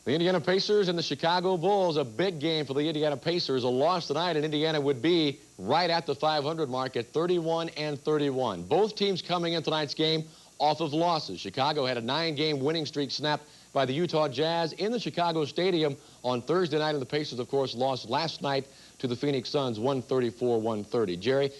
The Indiana Pacers and the Chicago Bulls, a big game for the Indiana Pacers. A loss tonight, and Indiana would be right at the 500 mark at 31-31. Both teams coming in tonight's game off of losses. Chicago had a 9-game winning streak snapped by the Utah Jazz in the Chicago Stadium on Thursday night, and the Pacers, of course, lost last night to the Phoenix Suns 134-130. Jerry,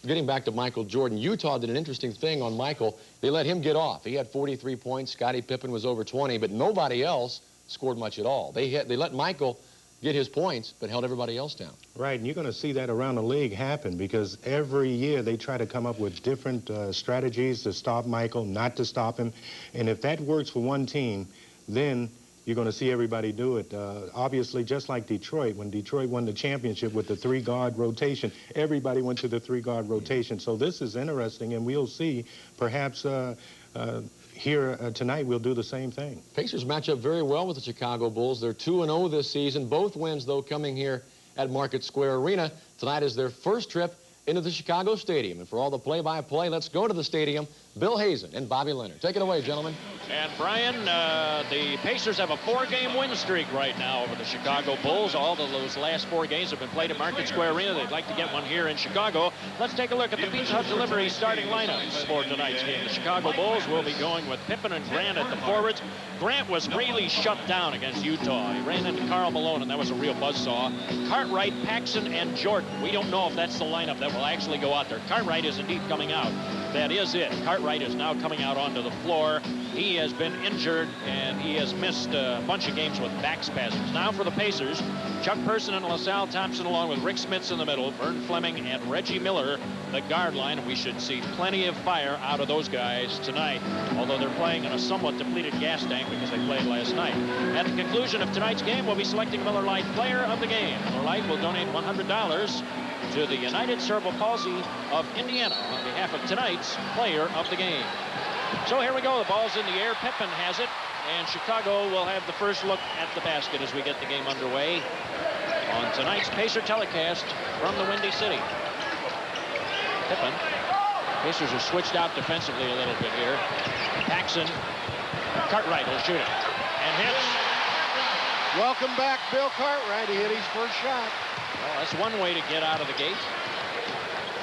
getting back to Michael Jordan, Utah did an interesting thing on Michael. They let him get off. He had 43 points. Scottie Pippen was over 20, but nobody else scored much at all. They let Michael get his points, but held everybody else down. Right, and you're going to see that around the league happen because every year they try to come up with different strategies to stop Michael, not to stop him. And if that works for one team, then you're going to see everybody do it. Obviously, just like Detroit, when Detroit won the championship with the 3-guard rotation, everybody went to the 3-guard rotation. So this is interesting, and we'll see perhaps here tonight we'll do the same thing. Pacers match up very well with the Chicago Bulls. They're 2-0 this season. Both wins, though, coming here at Market Square Arena. Tonight is their first trip into the Chicago Stadium. And for all the play-by-play, let's go to the stadium. Bill Hazen and Bobby Leonard. Take it away, gentlemen. And Brian, the Pacers have a 4-game win streak right now over the Chicago Bulls. All of those last 4 games have been played at Market Square Arena. They'd like to get one here in Chicago. Let's take a look at the Pizza Hut Delivery starting lineups for tonight's game. The Chicago Bulls will be going with Pippen and Grant at the forwards. Grant was really shut down against Utah. He ran into Karl Malone, and that was a real buzzsaw. Cartwright, Paxson, and Jordan. We don't know if that's the lineup that will actually go out there. Cartwright is indeed coming out. That is it. Cartwright is now coming out onto the floor. He has been injured, and he has missed a bunch of games with back spasms. Now for the Pacers, Chuck Person and LaSalle Thompson along with Rick Smits in the middle, Vern Fleming and Reggie Miller, the guard line. And we should see plenty of fire out of those guys tonight, although they're playing in a somewhat depleted gas tank because they played last night. At the conclusion of tonight's game, we'll be selecting Miller Lite Player of the Game. Miller Lite will donate $100 to the United Cerebral Palsy of Indiana on behalf of tonight's Player of the Game. So here we go. The ball's in the air. Pippen has it, and Chicago will have the first look at the basket as we get the game underway on tonight's Pacer telecast from the Windy City. Pippen. Pacers are switched out defensively a little bit here. Paxson. Cartwright will shoot it and hits. Welcome back, Bill Cartwright. He hit his first shot. Well, that's one way to get out of the gate.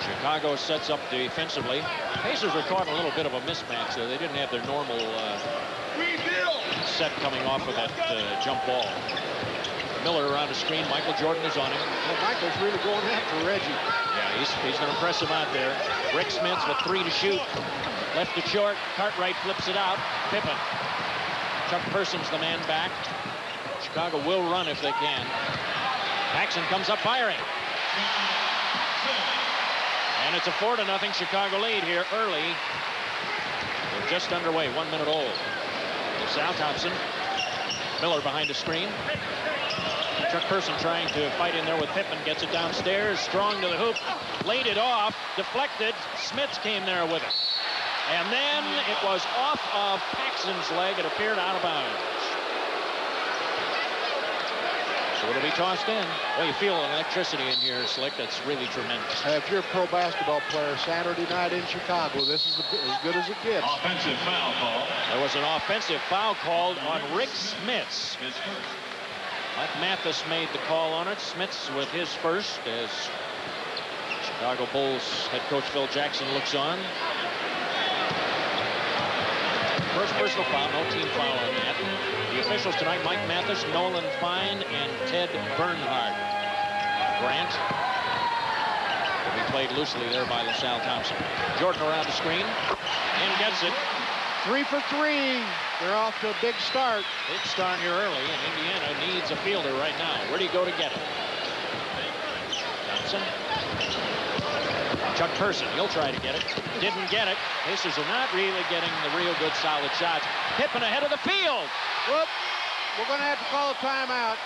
Chicago sets up defensively. Pacers are caught in a little bit of a mismatch there. They didn't have their normal set coming off of that jump ball. Miller around the screen. Michael Jordan is on him. Well, Michael's really going after Reggie. Yeah, he's going to press him out there. Rick Smits with 3 to shoot. Left it short. Cartwright flips it out. Pippen. Chuck Person's the man back. Chicago will run if they can. Paxson comes up firing. And it's a 4-0 Chicago lead here early. They're just underway, 1 minute old. Sal Thompson. Miller behind the screen. Chuck Person trying to fight in there with Pippen. Gets it downstairs. Strong to the hoop. Laid it off. Deflected. Smits came there with it. And then it was off of Paxson's leg. It appeared out of bounds. So it'll be tossed in. Well, you feel an electricity in here, Slick. That's really tremendous. If you're a pro basketball player, Saturday night in Chicago, this is as good as it gets. Offensive foul call. There was an offensive foul called on Rick Smits. Mike Mathis made the call on it. Smits with his first as Chicago Bulls head coach Phil Jackson looks on. First personal foul, no team foul on that. The officials tonight, Mike Mathis, Nolan Fine, and Ted Bernhardt. Grant will be played loosely there by LaSalle Thompson. Jordan around the screen and gets it. 3 for 3. They're off to a big start. Big start here early, and Indiana needs a fielder right now. Where do you go to get it? Thompson. Chuck Person, he'll try to get it. Didn't get it. Pacers are not really getting the real good solid shots. Pippen ahead of the field. Whoop. We're going to have to call a timeout.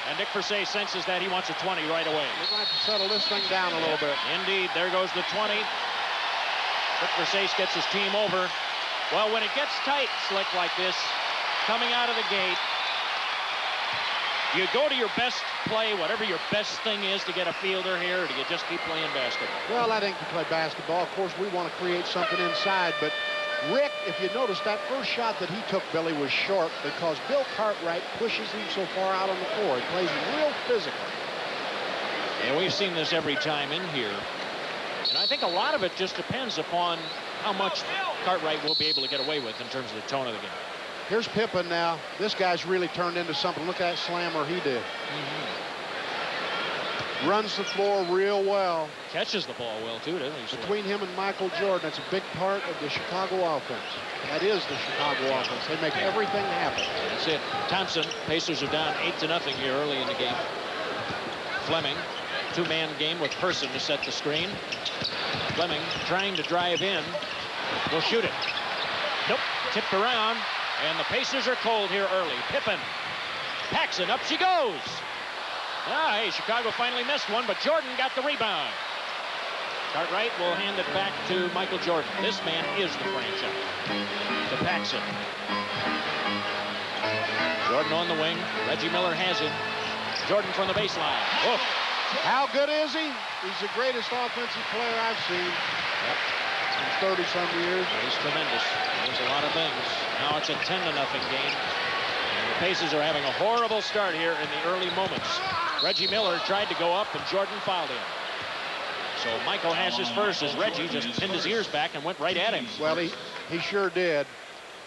And Nick Versay senses that he wants a 20 right away. We're going to have to settle this thing down a little bit. Indeed, there goes the 20. Nick Versay gets his team over. Well, when it gets tight, Slick, like this, coming out of the gate, you go to your best play, whatever your best thing is to get a fielder here, or do you just keep playing basketball? Well, I think to play basketball, of course, we want to create something inside, but Rick, if you notice, that first shot that he took, Billy, was short because Bill Cartwright pushes him so far out on the floor. He plays him real physical. And we've seen this every time in here. And I think a lot of it just depends upon how much Cartwright will be able to get away with in terms of the tone of the game. Here's Pippen now. This guy's really turned into something. Look at that slammer he did. Runs the floor real well. Catches the ball well, too, doesn't he? Between him and Michael Jordan, that's a big part of the Chicago offense. That is the Chicago offense. They make everything happen. That's it. Thompson, Pacers are down 8-0 here early in the game. Fleming, two-man game with Person to set the screen. Fleming trying to drive in. Will shoot it. Nope. Tipped around. And the Pacers are cold here early. Pippen. Paxson. Up she goes. Ah, hey, Chicago finally missed one, but Jordan got the rebound. Cartwright will hand it back to Michael Jordan. This man is the franchise. To Paxson. Jordan on the wing. Reggie Miller has it. Jordan from the baseline. Whoa. How good is he? He's the greatest offensive player I've seen in 30-some years. He's tremendous. There's a lot of things. Now it's a 10-0 game. And the Pacers are having a horrible start here in the early moments. Reggie Miller tried to go up, and Jordan fouled him. So Michael has his first as Reggie just pinned his ears back and went right at him. Well, he sure did.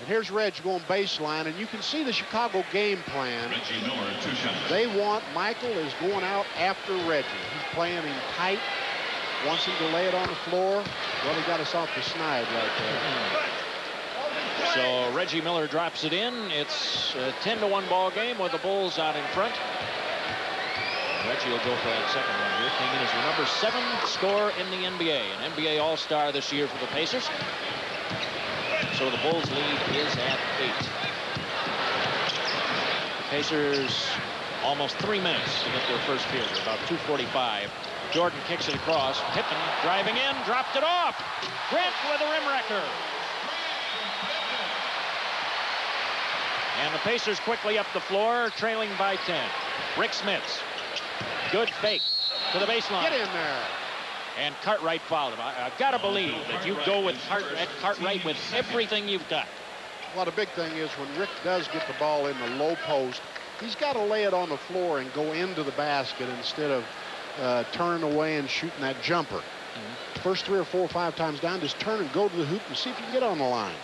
And here's Reg going baseline, and you can see the Chicago game plan. They want Michael is going out after Reggie. He's playing him tight, wants him to lay it on the floor. Well, he got us off the snide right there. So Reggie Miller drops it in. It's a 10-1 ball game with the Bulls out in front. Reggie will go for that second one here. Came in as the number 7 scorer in the NBA. An NBA All-Star this year for the Pacers. So the Bulls lead is at 8. The Pacers almost 3 minutes to get their first period. About 2:45. Jordan kicks it across. Pippen driving in, dropped it off. Grant with a rim wrecker. And the Pacers quickly up the floor, trailing by 10. Rick Smits. Good fake to the baseline. Get in there. And Cartwright fouled him. I've got to believe that you go with Cartwright with everything you've got. Well, the big thing is when Rick does get the ball in the low post, he's got to lay it on the floor and go into the basket instead of turning away and shooting that jumper. First 3 or 4 or 5 times down, just turn and go to the hoop and see if you can get on the line.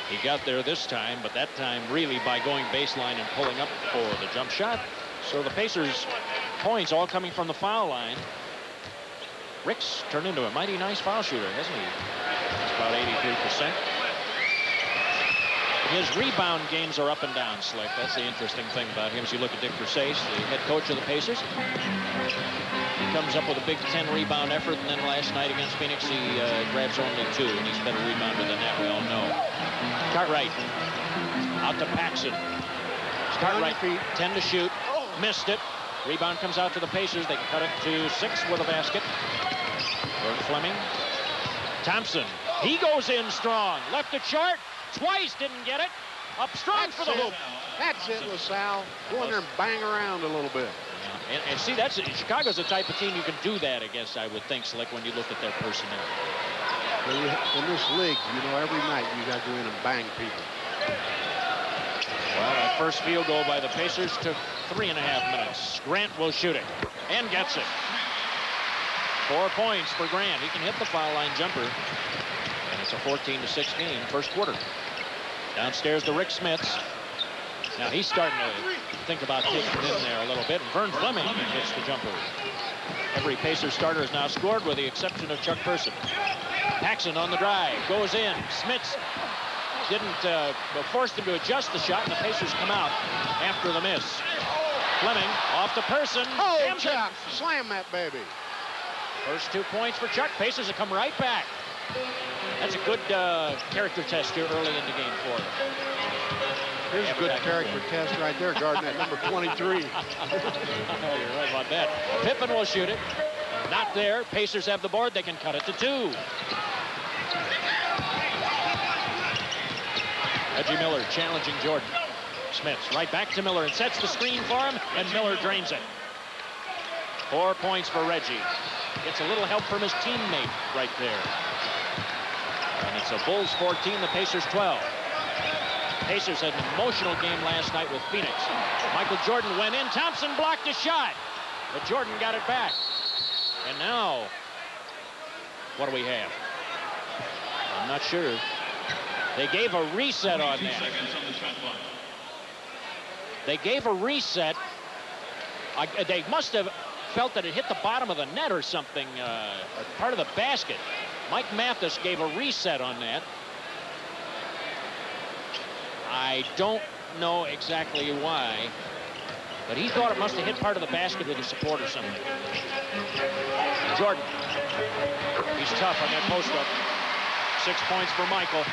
He got there this time, but that time really by going baseline and pulling up for the jump shot. So the Pacers' points all coming from the foul line. Rick's turned into a mighty nice foul shooter, hasn't he? It's about 83%. His rebound games are up and down, Slick. That's the interesting thing about him. As you look at Dick Versace, the head coach of the Pacers, he comes up with a big 10 rebound effort, and then last night against Phoenix, he grabs only 2, and he's a better rebounder than that, we all know. Cartwright out to Paxson. Cartwright 10 to shoot, missed it. Rebound comes out to the Pacers. They can cut it to 6 with a basket. Jordan Fleming. Thompson. He goes in strong. Left it short. Twice didn't get it. Up strong for the hoop. That's it, LaSalle. Go in there and bang around a little bit. Yeah. And see, Chicago's the type of team you can do that against, I would think, Slick, when you look at their personnel. Well, in this league, you know, every night you got to go in and bang people. Well, that first field goal by the Pacers took 3.5 minutes. Grant will shoot it and gets it. 4 points for Grant. He can hit the foul line jumper. And it's a 14-6 game, first quarter. Downstairs to Rick Smits. Now he's starting to think about kicking in there a little bit. And Vern Fleming hits the jumper. Every Pacers starter has now scored with the exception of Chuck Person. Paxson on the drive, goes in. Smits didn't force them to adjust the shot, and the Pacers come out after the miss. Fleming off the Person. Oh, Chuck, slam that baby. First 2 points for Chuck. Pacers have come right back. That's a good character test here early in the game for them. Here's a good character test right there, guarding that number 23. You're right about that. Pippen will shoot it. Not there. Pacers have the board. They can cut it to 2. Reggie Miller challenging Jordan. Smits right back to Miller and sets the screen for him, and Miller drains it. 4 points for Reggie. Gets a little help from his teammate right there. And it's a Bulls 14, the Pacers 12. Pacers had an emotional game last night with Phoenix. Michael Jordan went in. Thompson blocked a shot, but Jordan got it back. And now, what do we have? I'm not sure. They gave a reset on that. They gave a reset. They must have felt that it hit the bottom of the net or something, part of the basket. Mike Mathis gave a reset on that. I don't know exactly why, but he thought it must have hit part of the basket with a support or something. Jordan, he's tough on that post-up. 6 points for Michael.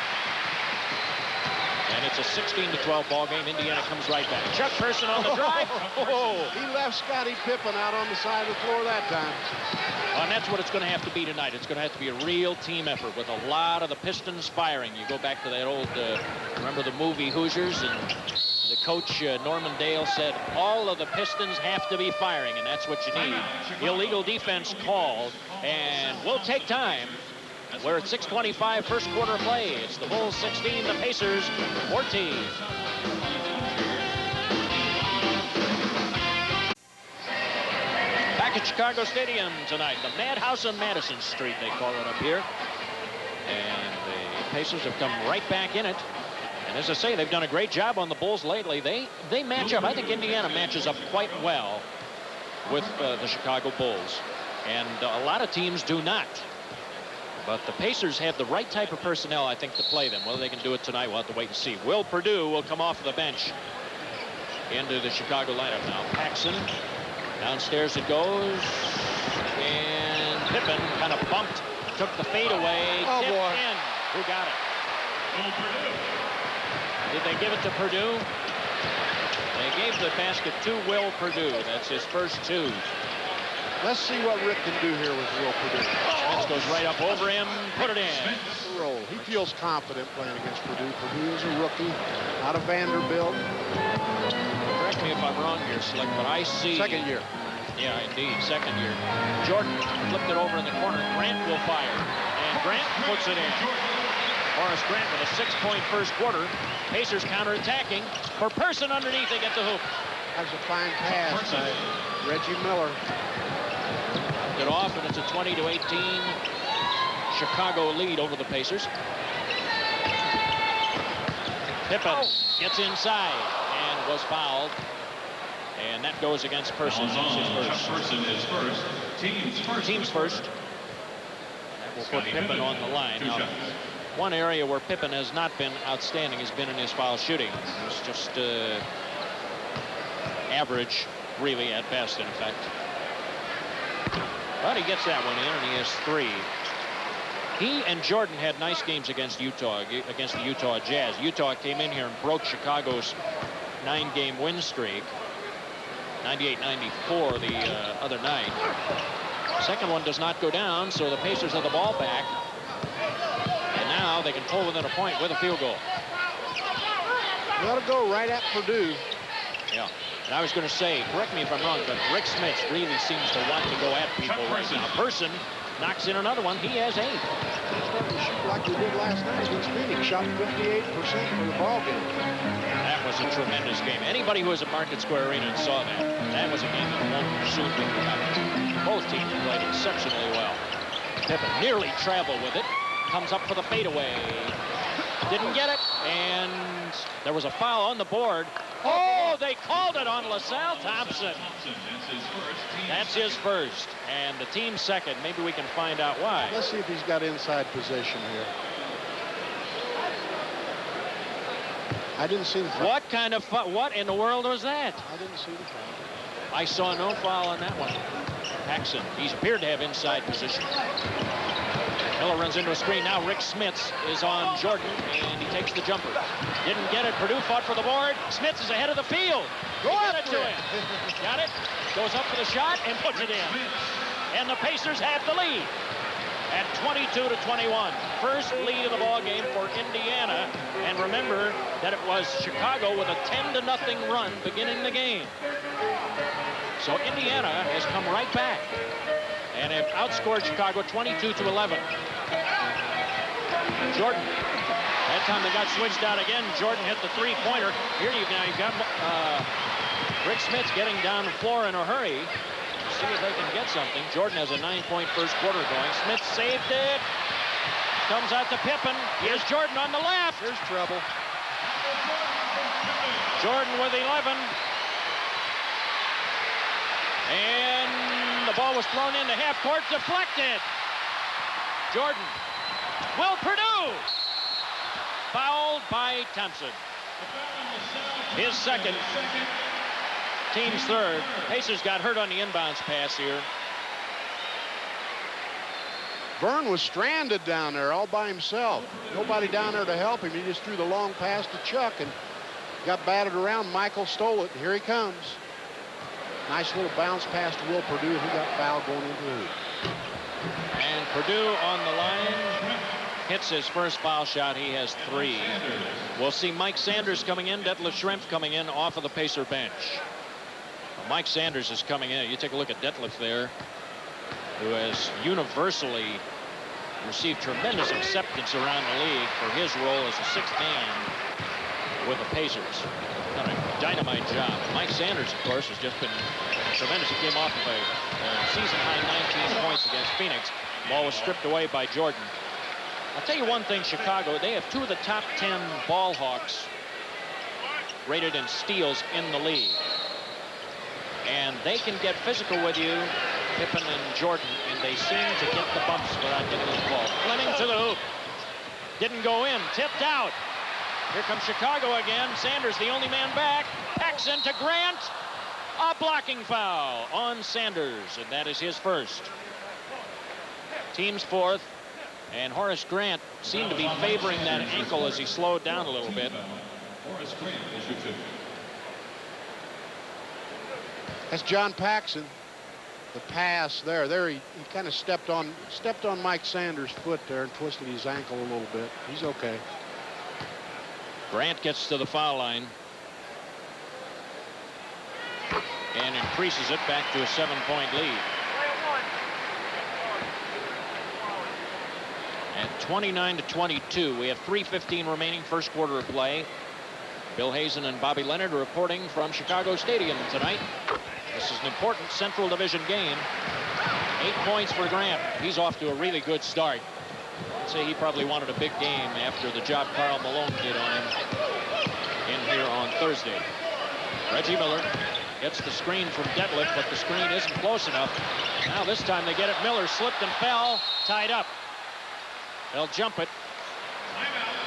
And it's a 16-12 ball game. Indiana comes right back. Chuck Person on the drive. Oh. He left Scottie Pippen out on the side of the floor that time. And that's what it's going to have to be tonight. It's going to have to be a real team effort with a lot of the Pistons firing. You go back to that old, remember the movie Hoosiers? And the coach, Norman Dale, said all of the Pistons have to be firing, and that's what you need. Illegal defense called, and we'll take time. We're at 6:25 first quarter play. It's the Bulls 16, the Pacers 14. Back at Chicago Stadium tonight, the Madhouse on Madison Street, they call it up here. And the Pacers have come right back in it. And as I say, they've done a great job on the Bulls lately. They match up. I think Indiana matches up quite well with the Chicago Bulls. And a lot of teams do not. But the Pacers have the right type of personnel, I think, to play them. Whether they can do it tonight, we'll have to wait and see. Will Perdue will come off the bench into the Chicago lineup now. Paxson, downstairs it goes. And Pippen kind of bumped, took the fade away. Oh, tipped boy. in. Who got it? Did they give it to Perdue? They gave the basket to Will Perdue. That's his first two. Let's see what Rick can do here with Will Perdue. Smith goes right up over him, put it in. Roll. He feels confident playing against Perdue. Perdue is a rookie out of Vanderbilt. Correct me if I'm wrong here, Slick, but I see... Second year. Yeah, indeed, second year. Jordan flipped it over in the corner. Grant will fire, and Grant puts it in. Horace Grant with a 6-point first quarter. Pacers counterattacking. For Person underneath, they get the hoop. That's a fine pass by Reggie Miller. It off, and it's a 20-18 Chicago lead over the Pacers. Pippen gets inside and was fouled. And that goes against Person. Person is first. Teams first. That will put Pippen on the line. Now, one area where Pippen has not been outstanding has been in his foul shooting. He's just average, really, at best, in effect. But he gets that one in, and he has 3. He and Jordan had nice games against Utah, against the Utah Jazz. Utah came in here and broke Chicago's 9-game win streak. 98-94 the other night. Second one does not go down, so the Pacers have the ball back. And now they can pull within a point with a field goal. Let it go right at Perdue. Yeah. And I was going to say, correct me if I'm wrong, but Rick Smith really seems to want to go at people right now. Person knocks in another one. He has 8. He's starting to shoot like we did last night against Phoenix. Shot 58% for the ball game. That was a tremendous game. Anybody who was at Market Square Arena and saw that, that was a game that won't soon be forgotten. Both teams played exceptionally well. Pippen nearly traveled with it. Comes up for the fadeaway. Didn't get it, and there was a foul on the board. Oh, they called it on LaSalle Thompson. That's his first, and the team's second. Maybe we can find out why. Let's see if he's got inside possession here. I didn't see the foul. What kind of what in the world was that? I didn't see the foul. I saw no foul on that one. Paxson, he's appeared to have inside position. Miller runs into a screen. Now Rick Smits is on Jordan, and he takes the jumper. Didn't get it. Perdue fought for the board. Smits is ahead of the field. Go it to him. Got it. Goes up for the shot and puts it in. And the Pacers have the lead at 22-21. First lead of the ball game for Indiana. And remember that it was Chicago with a 10-0 run beginning the game. So Indiana has come right back and have outscored Chicago 22-11. Jordan. That time they got switched out again. Jordan hit the three-pointer. Here you've got Rick Smith getting down the floor in a hurry. See if they can get something. Jordan has a 9-point first quarter going. Smith saved it. Comes out to Pippen. Here's Jordan on the left. Here's trouble. Jordan with 11. And the ball was thrown into half court, deflected. Jordan. Will Perdue. Fouled by Thompson. His second. Team's third. Pacers got hurt on the inbounds pass here. Vern was stranded down there all by himself. Nobody down there to help him. He just threw the long pass to Chuck and got batted around. Michael stole it. Here he comes. Nice little bounce pass to Will Perdue, who got fouled going into the hoop. And Perdue on the line. Hits his first foul shot. He has 3. We'll see Mike Sanders coming in. Detlef Schrempf coming in off of the Pacer bench. Well, Mike Sanders is coming in. You take a look at Detlef there, who has universally received tremendous acceptance around the league for his role as a 6th man with the Pacers. Done a dynamite job. Mike Sanders, of course, has just been tremendous. He came off of a season-high 19 points against Phoenix. The ball was stripped away by Jordan. I'll tell you one thing, Chicago, they have 2 of the top 10 ball hawks rated in steals in the league. And they can get physical with you, Pippen and Jordan, and they seem to get the bumps without getting the ball. Fleming to the hoop. Didn't go in. Tipped out. Here comes Chicago again. Sanders, the only man back. Paxson to Grant. A blocking foul on Sanders, and that is his first. Team's 4th. And Horace Grant seemed to be favoring that ankle as he slowed down a little bit. That's John Paxson. The pass there. He kind of stepped on Mike Sanders' foot there and twisted his ankle a little bit. He's okay. Grant gets to the foul line and increases it back to a 7-point lead. At 29-22, we have 3:15 remaining, first quarter of play. Bill Hazen and Bobby Leonard are reporting from Chicago Stadium tonight. This is an important Central Division game. 8 points for Grant. He's off to a really good start. I'd say he probably wanted a big game after the job Karl Malone did on him in here on Thursday. Reggie Miller gets the screen from Detlef, but the screen isn't close enough. Now this time they get it. Miller slipped and fell, tied up. They'll jump it.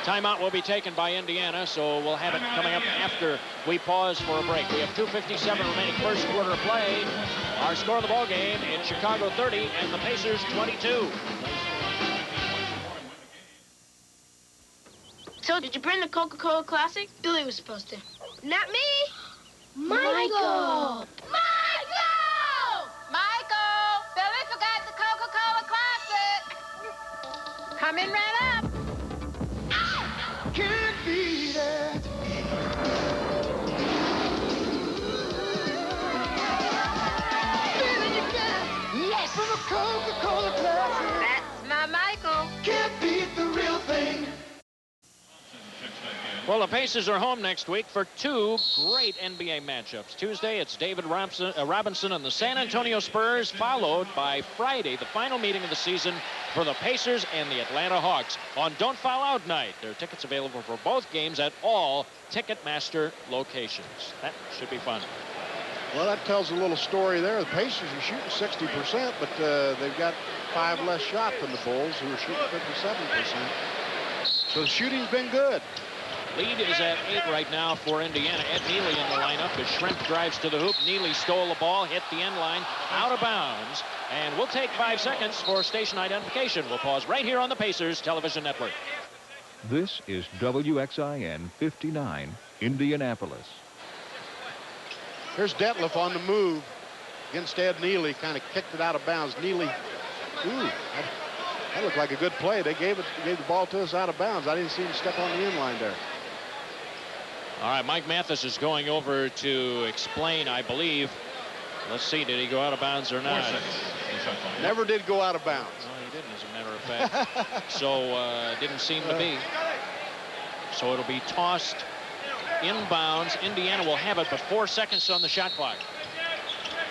Timeout will be taken by Indiana, so we'll have it coming up after we pause for a break. We have 2:57 remaining, first quarter of play. Our score of the ball game in Chicago 30 and the Pacers 22. So did you bring the Coca-Cola Classic? Billy was supposed to. Not me. Michael! Michael! Billy forgot the Coca-Cola Classic. Coming right up. Can't beat it. Feeling you get, yes, from a Coca-Cola Classic. That's my Michael. Can't beat the real thing. Well, the Pacers are home next week for 2 great NBA matchups. Tuesday, it's David Robinson and the San Antonio Spurs, followed by Friday, the final meeting of the season for the Pacers and the Atlanta Hawks on Don't Foul Out night. There are tickets available for both games at all Ticketmaster locations. That should be fun. Well, that tells a little story there. The Pacers are shooting 60%, but they've got 5 less shot than the Bulls, who are shooting 57%. So the shooting's been good. Lead is at 8 right now for Indiana. Ed Neely in the lineup as Schrempf drives to the hoop. Neely stole the ball, hit the end line, out of bounds. And we'll take 5 seconds for station identification. We'll pause right here on the Pacers Television Network. This is WXIN 59, Indianapolis. Here's Detlef on the move against Ed Neely. Kind of kicked it out of bounds. Neely, that looked like a good play. They gave the ball to us out of bounds. I didn't see him step on the end line there. All right, Mike Mathis is going over to explain, I believe. Let's see, did he go out of bounds or not? Never did go out of bounds. he didn't, as a matter of fact. So didn't seem to be. So it'll be tossed inbounds. Indiana will have it, but 4 seconds on the shot clock.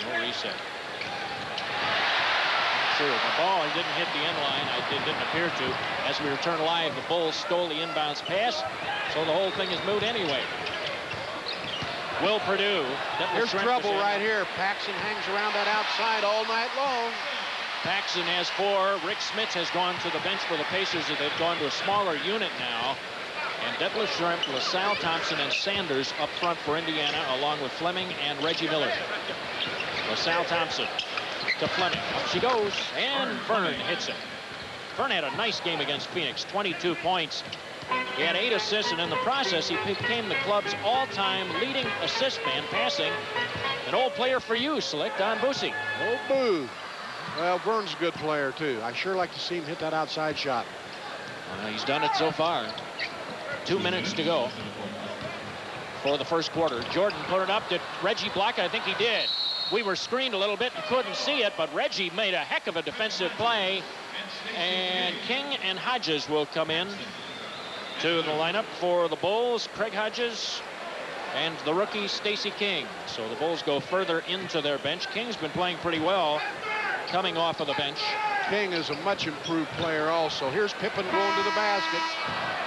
No reset. Sure, the ball, he didn't hit the end line. It didn't appear to. As we return live, the Bulls stole the inbounds pass, so the whole thing is moot anyway. Will Purdue. Here's trouble right here. Paxson hangs around that outside all night long. Paxson has 4. Rick Smits has gone to the bench for the Pacers. They've gone to a smaller unit now. And Detlef Schrempf, LaSalle Thompson, and Sanders up front for Indiana, along with Fleming and Reggie Miller. LaSalle Thompson to Fleming. Up she goes, and Vern hits it. Vern had a nice game against Phoenix, 22 points. He had 8 assists, and in the process, he became the club's all-time leading assist man, passing an old player for you, Slick, Don Bussey. Oh, boo. Well, Vern's a good player, too. I sure like to see him hit that outside shot. He's done it so far. 2 minutes to go for the first quarter. Jordan put it up. Did Reggie block it? I think he did. We were screened a little bit and couldn't see it, but Reggie made a heck of a defensive play. And King and Hodges will come in to the lineup for the Bulls. Craig Hodges and the rookie Stacey King. So the Bulls go further into their bench. King's been playing pretty well coming off of the bench. King is a much improved player also. Here's Pippen going to the basket.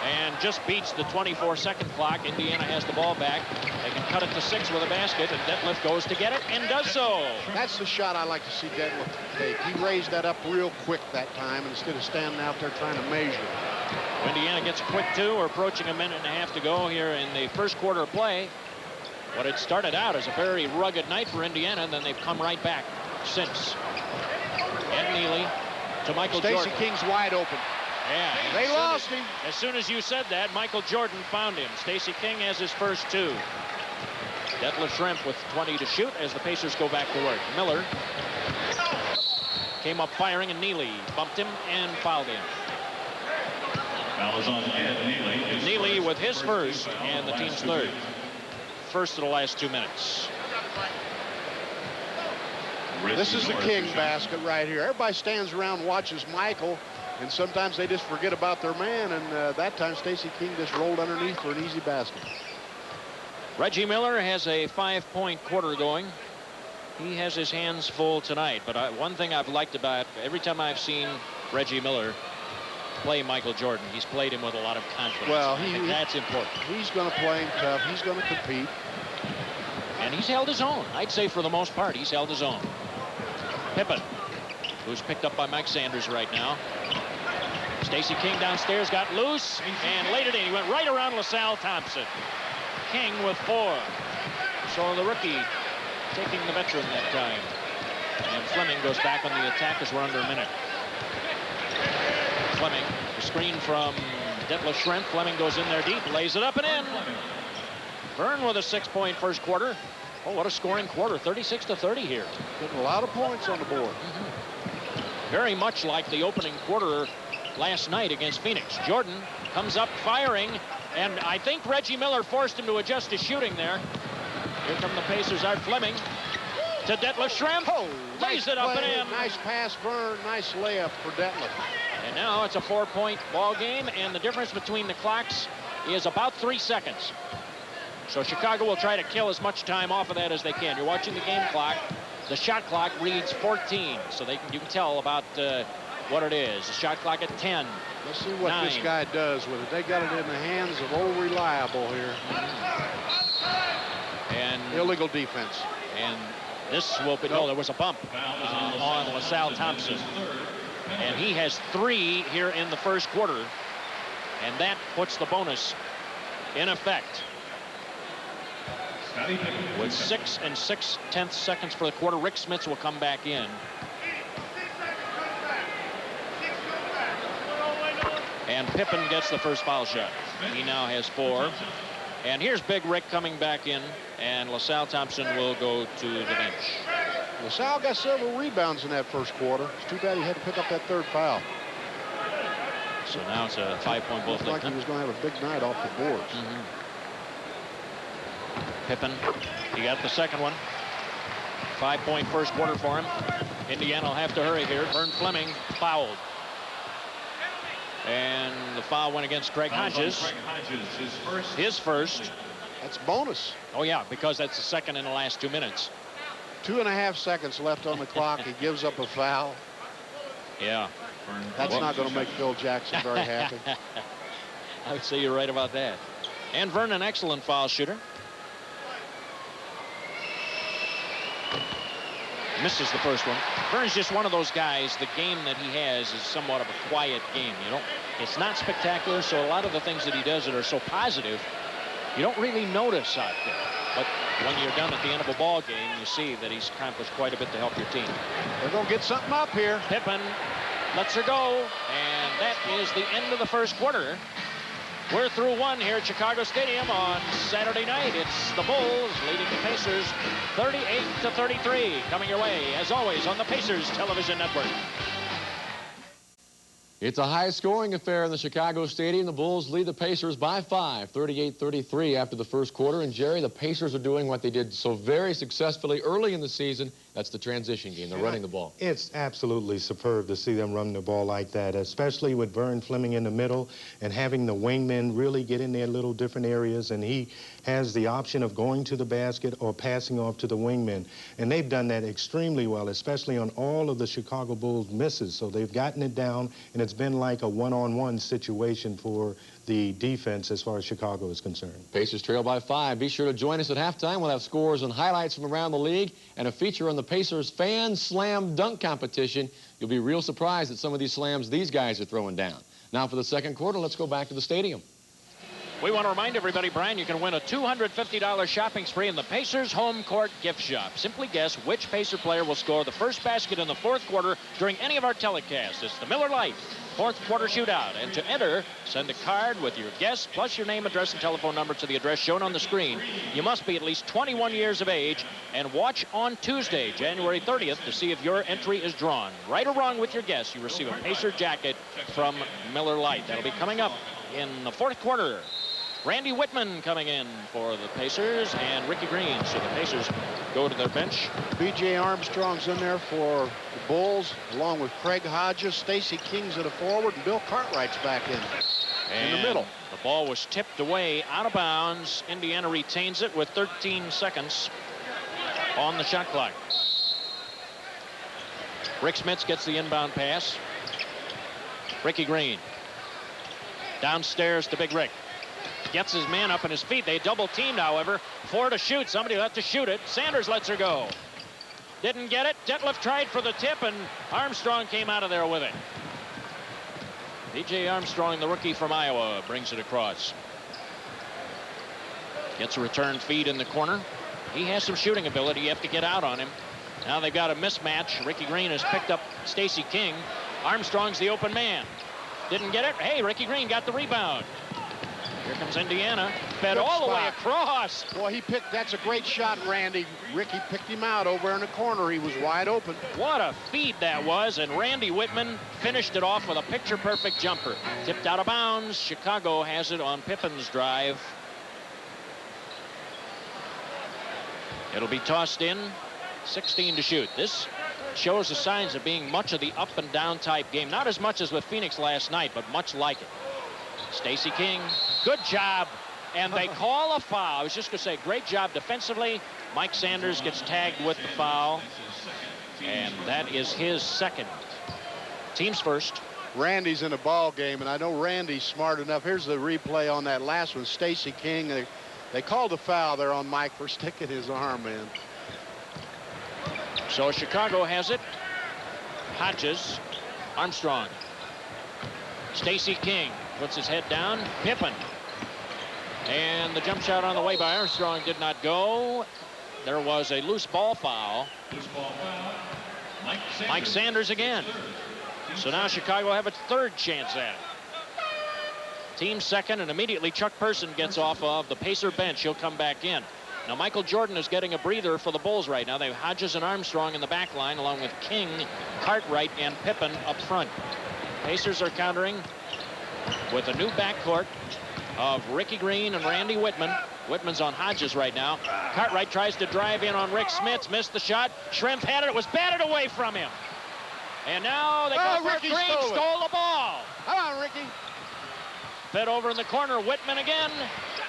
And just beats the 24-second clock. Indiana has the ball back. They can cut it to 6 with a basket, and Detlef goes to get it and does so. That's the shot I like to see Detlef take. He raised that up real quick that time instead of standing out there trying to measure. Indiana gets a quick 2. We're approaching a minute and a half to go here in the first quarter of play. What had started out as a very rugged night for Indiana, and then they've come right back since. Ed Neely to Michael Jordan. Stacey King's wide open. Yeah. They lost him. As soon as you said that, Michael Jordan found him. Stacey King has his first 2. Detlef Schrempf with 20 to shoot as the Pacers go back to work. Miller came up firing, and Neely bumped him and fouled him. Foul is on Ed Neely. Neely with his first and the team's third. First of the last 2 minutes. This is the King basket right here. Everybody stands around and watches Michael, and sometimes they just forget about their man, and that time Stacey King just rolled underneath for an easy basket. Reggie Miller has a 5-point quarter going. He has his hands full tonight, but one thing I've liked about every time I've seen Reggie Miller play Michael Jordan, he's played him with a lot of confidence. Well, I think that's important. He's going to play him tough. He's going to compete. And he's held his own. I'd say for the most part, he's held his own. Pippen, who's picked up by Mike Sanders right now. Stacey King downstairs got loose and laid it in. He went right around LaSalle Thompson. King with 4. So the rookie taking the veteran that time. And Fleming goes back on the attack as we're under a minute. Fleming, the screen from Detlef Schrempf. Fleming goes in there deep, lays it up and in. Vern with a 6-point first quarter. Oh, what a scoring quarter, 36-30 here. Getting a lot of points on the board. Very much like the opening quarter last night against Phoenix. Jordan comes up firing, and I think Reggie Miller forced him to adjust his shooting there. Here come the Pacers. Art Fleming to Detlef Schrempf. Oh, lays it up and in. Nice pass, Vern. Nice layup for Detlef. And now it's a 4-point ball game, and the difference between the clocks is about 3 seconds. So Chicago will try to kill as much time off of that as they can. You're watching the game clock. The shot clock reads 14, so you can tell about what it is. The shot clock at 10. Let's see what 9. this guy does with it. They got it in the hands of old Reliable here. And illegal defense. And this will be, no, there was a bump on LaSalle Thompson. And he has 3 here in the first quarter. And that puts the bonus in effect. With 6 6/10 seconds for the quarter, Rick Smits will come back in. And Pippen gets the first foul shot. He now has 4. And here's Big Rick coming back in, and LaSalle Thompson will go to the bench. LaSalle got several rebounds in that first quarter. It's too bad he had to pick up that 3rd foul. So now it's a 5-point ball. Looked like he was going to have a big night off the boards. Pippen, he got the second one. 5-point first quarter for him. Indiana will have to hurry here. Vern Fleming fouled. And the foul went against Craig Hodges. Craig Hodges, his first. That's bonus. Oh, yeah, because that's the second in the last 2 minutes. 2.5 seconds left on the clock. He gives up a foul. Yeah. That's not going to make Phil Jackson very happy. I would say you're right about that. And Vernon, an excellent foul shooter. Misses the first one. Vernon's just one of those guys. The game that he has is somewhat of a quiet game. You know, it's not spectacular, so a lot of the things that he does that are so positive, you don't really notice out there. But when you're done at the end of a ball game, you see that he's accomplished quite a bit to help your team. They're going to get something up here. Pippen lets her go, and that is the end of the first quarter. We're through one here at Chicago Stadium on Saturday night. It's the Bulls leading the Pacers 38-33. Coming your way, as always, on the Pacers Television Network. It's a high-scoring affair in the Chicago Stadium. The Bulls lead the Pacers by 5, 38-33 after the first quarter. And, Jerry, the Pacers are doing what they did so very successfully early in the season. That's the transition game. They're running the ball. It's absolutely superb to see them run the ball like that, especially with Vern Fleming in the middle and having the wingmen really get in their little different areas. And he has the option of going to the basket or passing off to the wingmen. And they've done that extremely well, especially on all of the Chicago Bulls misses. So they've gotten it down, and it's been like a one-on-one situation for the defense as far as Chicago is concerned. Pacers trail by 5. Be sure to join us at halftime. We'll have scores and highlights from around the league and a feature on the Pacers fan slam dunk competition. You'll be real surprised at some of these slams these guys are throwing down. Now for the second quarter, let's go back to the stadium. We want to remind everybody, Brian, you can win a $250 shopping spree in the Pacers Home Court Gift Shop. Simply guess which Pacer player will score the first basket in the fourth quarter during any of our telecasts. It's the Miller Lite fourth quarter shootout. And to enter, send a card with your guess plus your name, address, and telephone number to the address shown on the screen. You must be at least 21 years of age and watch on Tuesday, January 30th, to see if your entry is drawn. Right or wrong with your guess, you receive a Pacer jacket from Miller Lite. That'll be coming up in the fourth quarter. Randy Whitman coming in for the Pacers and Ricky Green. So the Pacers go to their bench. B.J. Armstrong's in there for the Bulls, along with Craig Hodges. Stacey King's at a forward, and Bill Cartwright's back in the middle. The ball was tipped away out of bounds. Indiana retains it with 13 seconds on the shot clock. Rick Smits gets the inbound pass. Ricky Green. Downstairs to Big Rick. Gets his man up on his feet. They double teamed, however. 4 to shoot. Somebody will have to shoot it. Sanders lets her go. Didn't get it. Detlef tried for the tip, and Armstrong came out of there with it. B.J. Armstrong, the rookie from Iowa, brings it across. Gets a return feed in the corner. He has some shooting ability. You have to get out on him. Now they've got a mismatch. Ricky Green has picked up Stacey King. Armstrong's the open man. Didn't get it. Hey, Ricky Green got the rebound. Here comes Indiana. Fed all the way across. Boy, that's a great shot, Randy. Ricky picked him out over in the corner. He was wide open. What a feed that was, and Randy Whitman finished it off with a picture-perfect jumper. Tipped out of bounds. Chicago has it on Pippen's drive. It'll be tossed in. 16 to shoot. This shows the signs of being much of the up and down type game. Not as much as with Phoenix last night, but much like it. Stacey King, good job. And they call a foul. I was just going to say, great job defensively. Mike Sanders gets tagged with the foul. And that is his second. Team's first. Randy's in a ball game, and I know Randy's smart enough. Here's the replay on that last one. Stacey King, they called a foul there on Mike for sticking his arm in. So Chicago has it. Hodges, Armstrong. Stacey King puts his head down. Pippen. And the jump shot on the way by Armstrong did not go. There was a loose ball foul. Loose ball foul. Mike Sanders again. So now Chicago have a third chance at it. Team second, and immediately Chuck Person gets off of the Pacer bench. He'll come back in. Now Michael Jordan is getting a breather for the Bulls right now. They have Hodges and Armstrong in the back line, along with King, Cartwright, and Pippen up front. Pacers are countering with a new backcourt of Ricky Green and Randy Whitman. Whitman's on Hodges right now. Cartwright tries to drive in on Rick Smits, missed the shot. Schrempf had it. It was batted away from him. And now they go for Green, stole the ball. How about Ricky. Fed over in the corner. Whitman again.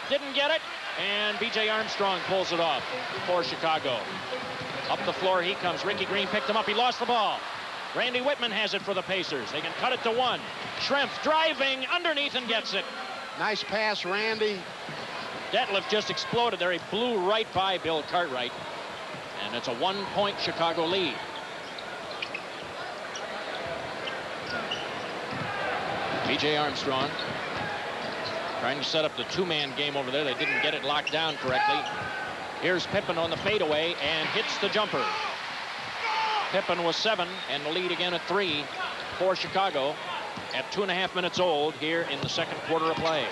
Didn't get it. And B.J. Armstrong pulls it off for Chicago. Up the floor he comes. Ricky Green picked him up. He lost the ball. Randy Whitman has it for the Pacers. They can cut it to 1. Schrempf driving underneath and gets it. Nice pass, Randy. Detlef just exploded there. He blew right by Bill Cartwright. And it's a 1-point Chicago lead. B.J. Armstrong trying to set up the 2-man game over there. They didn't get it locked down correctly. Here's Pippen on the fadeaway and hits the jumper. Pippen was 7 and the lead again at 3 for Chicago at 2.5 minutes old here in the second quarter of play.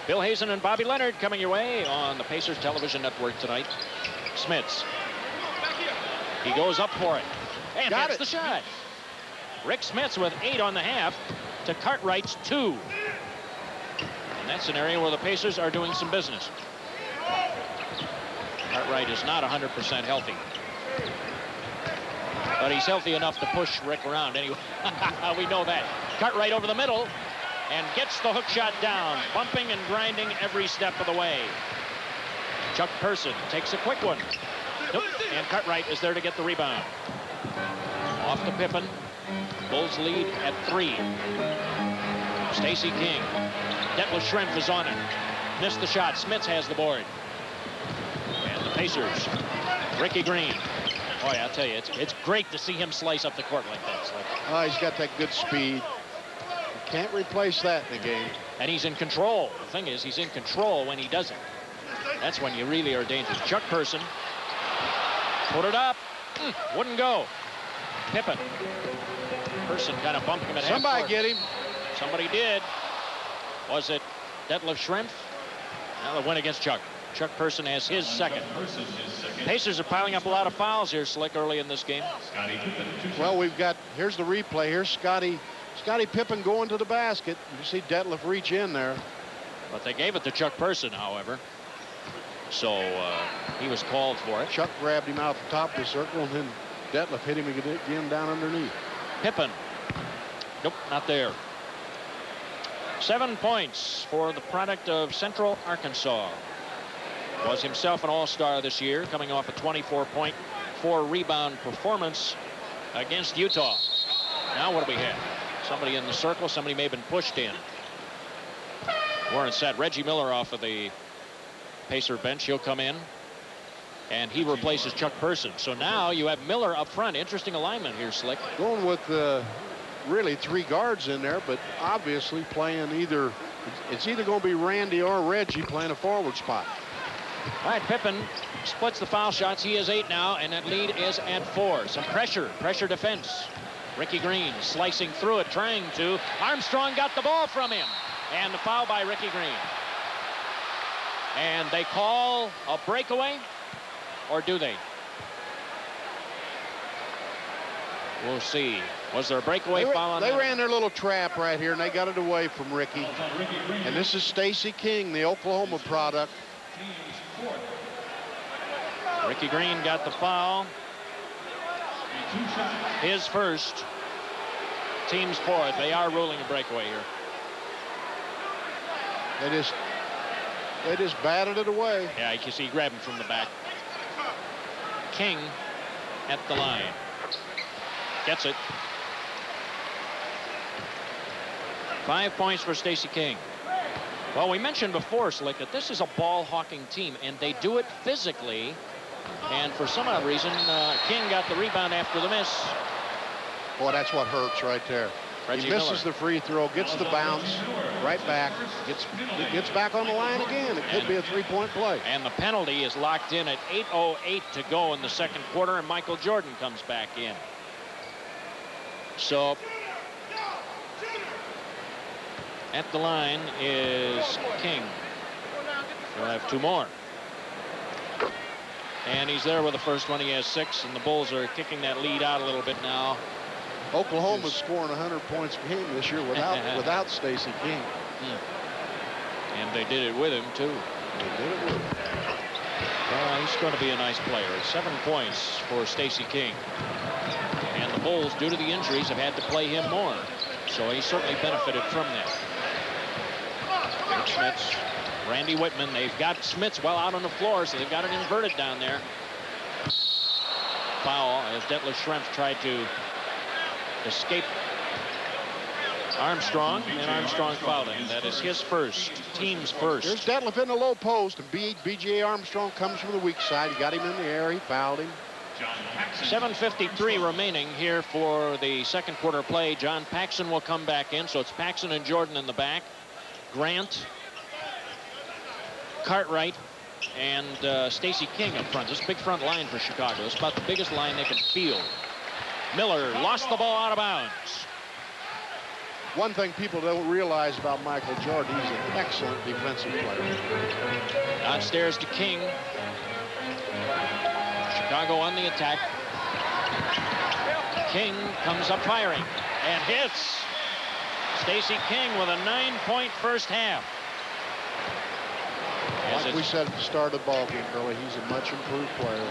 Bill Hazen and Bobby Leonard coming your way on the Pacers television network tonight. Smits. He goes up for it and hits the shot. Rick Smits with 8 on the half to Cartwright's 2. And that's an area where the Pacers are doing some business. Cartwright is not 100% healthy. But he's healthy enough to push Rick around anyway. We know that. Cartwright over the middle and gets the hook shot down, bumping and grinding every step of the way. Chuck Person takes a quick one. Nope. And Cartwright is there to get the rebound. Off to Pippen. Bulls lead at 3. Stacey King. Detlef Schrempf is on it. Missed the shot. Smits has the board. And the Pacers. Ricky Green. Boy, I'll tell you, it's great to see him slice up the court like this. Oh, he's got that good speed. You can't replace that in the game. And he's in control. The thing is, he's in control when he does it. That's when you really are dangerous. Chuck Person. Put it up. Wouldn't go. Pippen. Person kind of bumped him at half court. Somebody get him. Somebody did. Was it Detlef Schrempf? Now the win against Chuck. Chuck Person has his second. Pacers are piling up a lot of fouls here, Slick, early in this game. Well, here's the replay. Here's Scottie Pippen going to the basket. You see Detlef reach in there. But they gave it to Chuck Person, however. So he was called for it. Chuck grabbed him out the top of the circle, and then Detlef hit him again down underneath. Pippen. Nope, not there. 7 points for the product of Central Arkansas. Was himself an all-star this year, coming off a 24-point, 4-rebound performance against Utah. Now what do we have? Somebody in the circle. Somebody may have been pushed in. Warren said Reggie Miller off of the Pacer bench. He'll come in, and he replaces Chuck Person. So now you have Miller up front. Interesting alignment here, Slick. Going with really 3 guards in there, but obviously playing it's either going to be Randy or Reggie playing a forward spot. All right, Pippen splits the foul shots. He is 8 now, and that lead is at 4. Some pressure defense. Ricky Green slicing through it, trying to. Armstrong got the ball from him, and the foul by Ricky Green. And they call a breakaway, or do they? We'll see. Was there a breakaway foul on that? They ran their little trap right here, and they got it away from Ricky. And this is Stacey King, the Oklahoma product. Ricky Green got the foul. His first. Team's 4th. They are ruling a breakaway here. They just batted it away. Yeah, you can see he grabbed him from the back. King at the line. Gets it. 5 points for Stacey King. Well, we mentioned before, Slick, that this is a ball-hawking team, and they do it physically. And for some odd reason, King got the rebound after the miss. Boy, that's what hurts right there. Reggie he misses Miller. the free throw, gets the bounce, right back, gets back on the line again. It could be a 3-point play. And the penalty is locked in at 8:08 to go in the second quarter, and Michael Jordan comes back in. So at the line is King. We'll have 2 more. And he's there with the first one. He has 6, and the Bulls are kicking that lead out a little bit now. Oklahoma's scoring 100 points a game this year without Stacey King. And they did it with him, too. They did it with him. He's going to be a nice player. 7 points for Stacey King. And the Bulls, due to the injuries, have had to play him more. So he certainly benefited from that. Rick Smits, Randy Whitman. They've got Smits well out on the floor, so they've got it inverted down there. Foul as Detlef Schrempf tried to escape Armstrong, and Armstrong fouled him. That is his first, team's first. Here's Detlef in the low post, and B.J. Armstrong comes from the weak side. He got him in the air. He fouled him. 7:53 remaining here for the second quarter play. John Paxson will come back in, so it's Paxson and Jordan in the back. Grant, Cartwright, and Stacey King up front. This is a big front line for Chicago. It's about the biggest line they can field. Miller lost the ball out of bounds. One thing people don't realize about Michael Jordan, he's an excellent defensive player. Downstairs to King. Chicago on the attack. King comes up firing and hits. Stacey King with a 9-point first half. Like we said at the start of the ball game, Billy, he's a much improved player.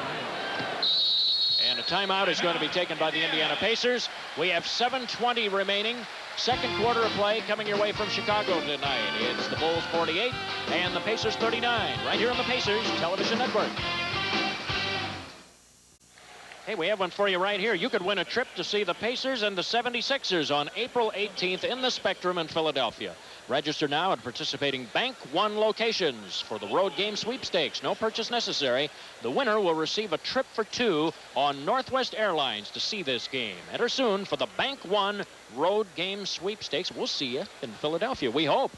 And a timeout is going to be taken by the Indiana Pacers. We have 7:20 remaining. Second quarter of play coming your way from Chicago tonight. It's the Bulls 48 and the Pacers 39 right here on the Pacers Television Network. Hey, we have one for you right here. You could win a trip to see the Pacers and the 76ers on April 18th in the Spectrum in Philadelphia. Register now at participating Bank One locations for the road game sweepstakes. No purchase necessary. The winner will receive a trip for two on Northwest Airlines to see this game. Enter soon for the Bank One road game sweepstakes. We'll see you in Philadelphia, we hope.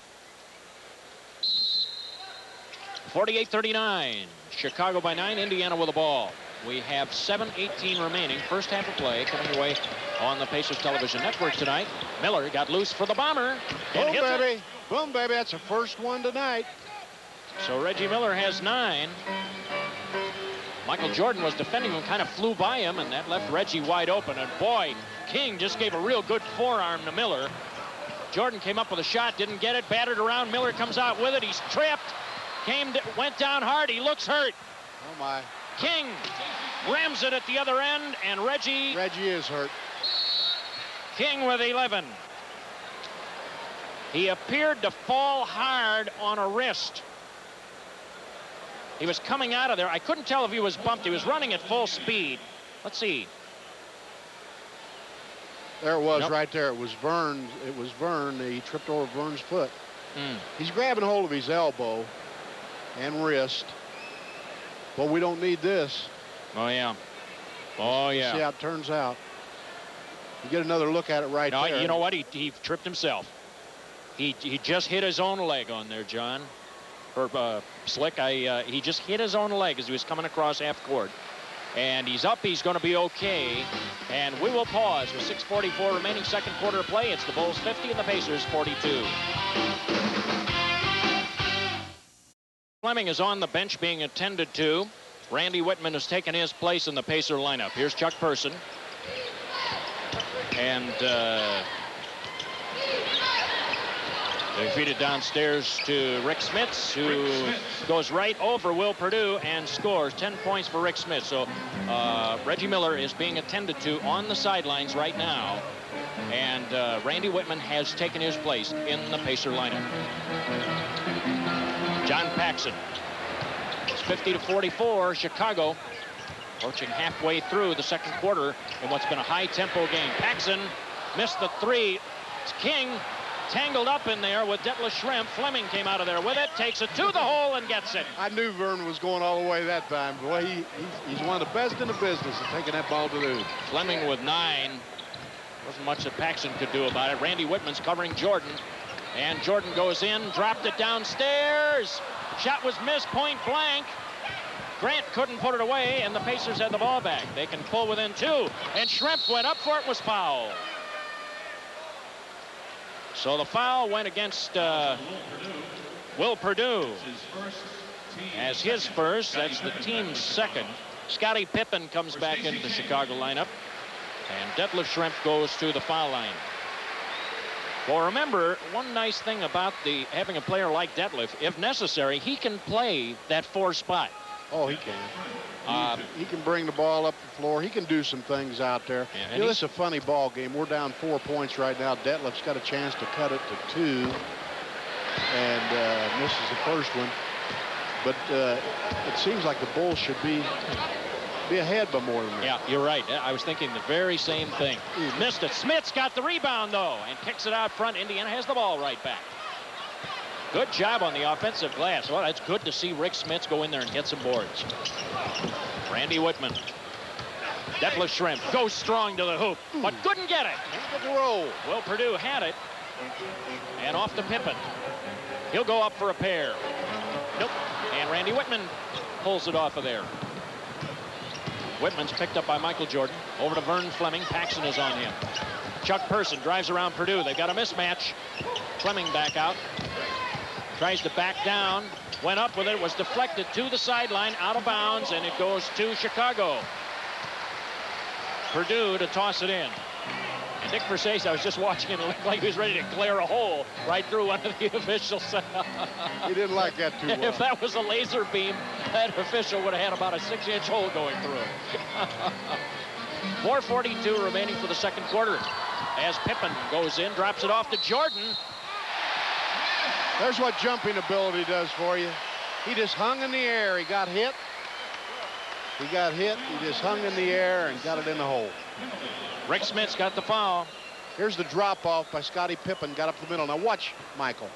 48-39. Chicago by 9. Indiana with the ball. We have 7:18 remaining. First half of play coming away on the Pacers Television Network tonight. Miller got loose for the bomber. Boom, baby. Boom, baby. That's the first one tonight. So Reggie Miller has 9. Michael Jordan was defending him, kind of flew by him, and that left Reggie wide open. And boy, King just gave a real good forearm to Miller. Jordan came up with a shot, didn't get it, battered around. Miller comes out with it. He's tripped. Went down hard. He looks hurt. Oh, my. King rams it at the other end, and Reggie is hurt. King with 11. He appeared to fall hard on a wrist. He was coming out of there. I couldn't tell if he was bumped. He was running at full speed. Let's see. There it was, right there. It was Vern. It was Vern. He tripped over Vern's foot. He's grabbing hold of his elbow and wrist. But we don't need this. Oh, yeah. Oh, yeah. See how it turns out. You get another look at it right there. No, you know what? He tripped himself. He just hit his own leg on there, John. Or Slick. He just hit his own leg as he was coming across half court. And he's up. He's going to be okay. And we will pause with 6:44 remaining second quarter of play. It's the Bulls 50 and the Pacers 42. Fleming is on the bench being attended to. Randy Whitman has taken his place in the Pacer lineup. Here's Chuck Person. And they feed it downstairs to Rick Smits, who goes right over Will Perdue and scores 10 points for Rick Smits. So Reggie Miller is being attended to on the sidelines right now. And Randy Whitman has taken his place in the Pacer lineup. John Paxson. It's 50-44. Chicago approaching halfway through the second quarter in what's been a high-tempo game. Paxson missed the three. It's King tangled up in there with Detlef Schrempf. Fleming came out of there with it, takes it to the hole and gets it. I knew Vern was going all the way that time. Boy, he's one of the best in the business at taking that ball to the hoop. Fleming with 9. Wasn't much that Paxson could do about it. Randy Whitman's covering Jordan. And Jordan goes in, dropped it downstairs. Shot was missed point blank. Grant couldn't put it away, and the Pacers had the ball back. They can pull within 2. And Schrempf went up for it, was fouled. So the foul went against Will Perdue as his first. That's the team's second. Scottie Pippen comes back into the Chicago lineup. And Detlef Schrempf goes to the foul line. Well, remember, one nice thing about having a player like Detlef, if necessary, he can play that 4 spot. Oh, he can. He can bring the ball up the floor. He can do some things out there. Yeah, you know, it's a funny ball game. We're down 4 points right now. Detlef's got a chance to cut it to 2 and misses the first one. But it seems like the Bulls should be ahead by more than that. Yeah, you're right. I was thinking the very same thing. Missed it. Smith's got the rebound, though, and kicks it out front. Indiana has the ball right back. Good job on the offensive glass. Well, it's good to see Rick Smits go in there and get some boards. Randy Whitman. Detlef Schrempf goes strong to the hoop, but couldn't get it. Can't get the roll. Will Perdue had it, and off to Pippen. He'll go up for a pair. Nope. And Randy Whitman pulls it off of there. Whitman's picked up by Michael Jordan. Over to Vern Fleming. Paxson is on him. Chuck Person drives around Perdue. They've got a mismatch. Fleming back out. Tries to back down. Went up with it. Was deflected to the sideline. Out of bounds. And it goes to Chicago. Perdue to toss it in. And Dick Versace, I was just watching him. It looked like he was ready to clear a hole right through one of the officials. He didn't like that too well. If that was a laser beam, that official would have had about a 6-inch hole going through. 4:42 remaining for the second quarter. As Pippen goes in, drops it off to Jordan. There's what jumping ability does for you. He just hung in the air. He got hit. He just hung in the air and got it in the hole. Rick Smits got the foul. Here's the drop off by Scottie Pippen. Got up the middle. Now watch Michael.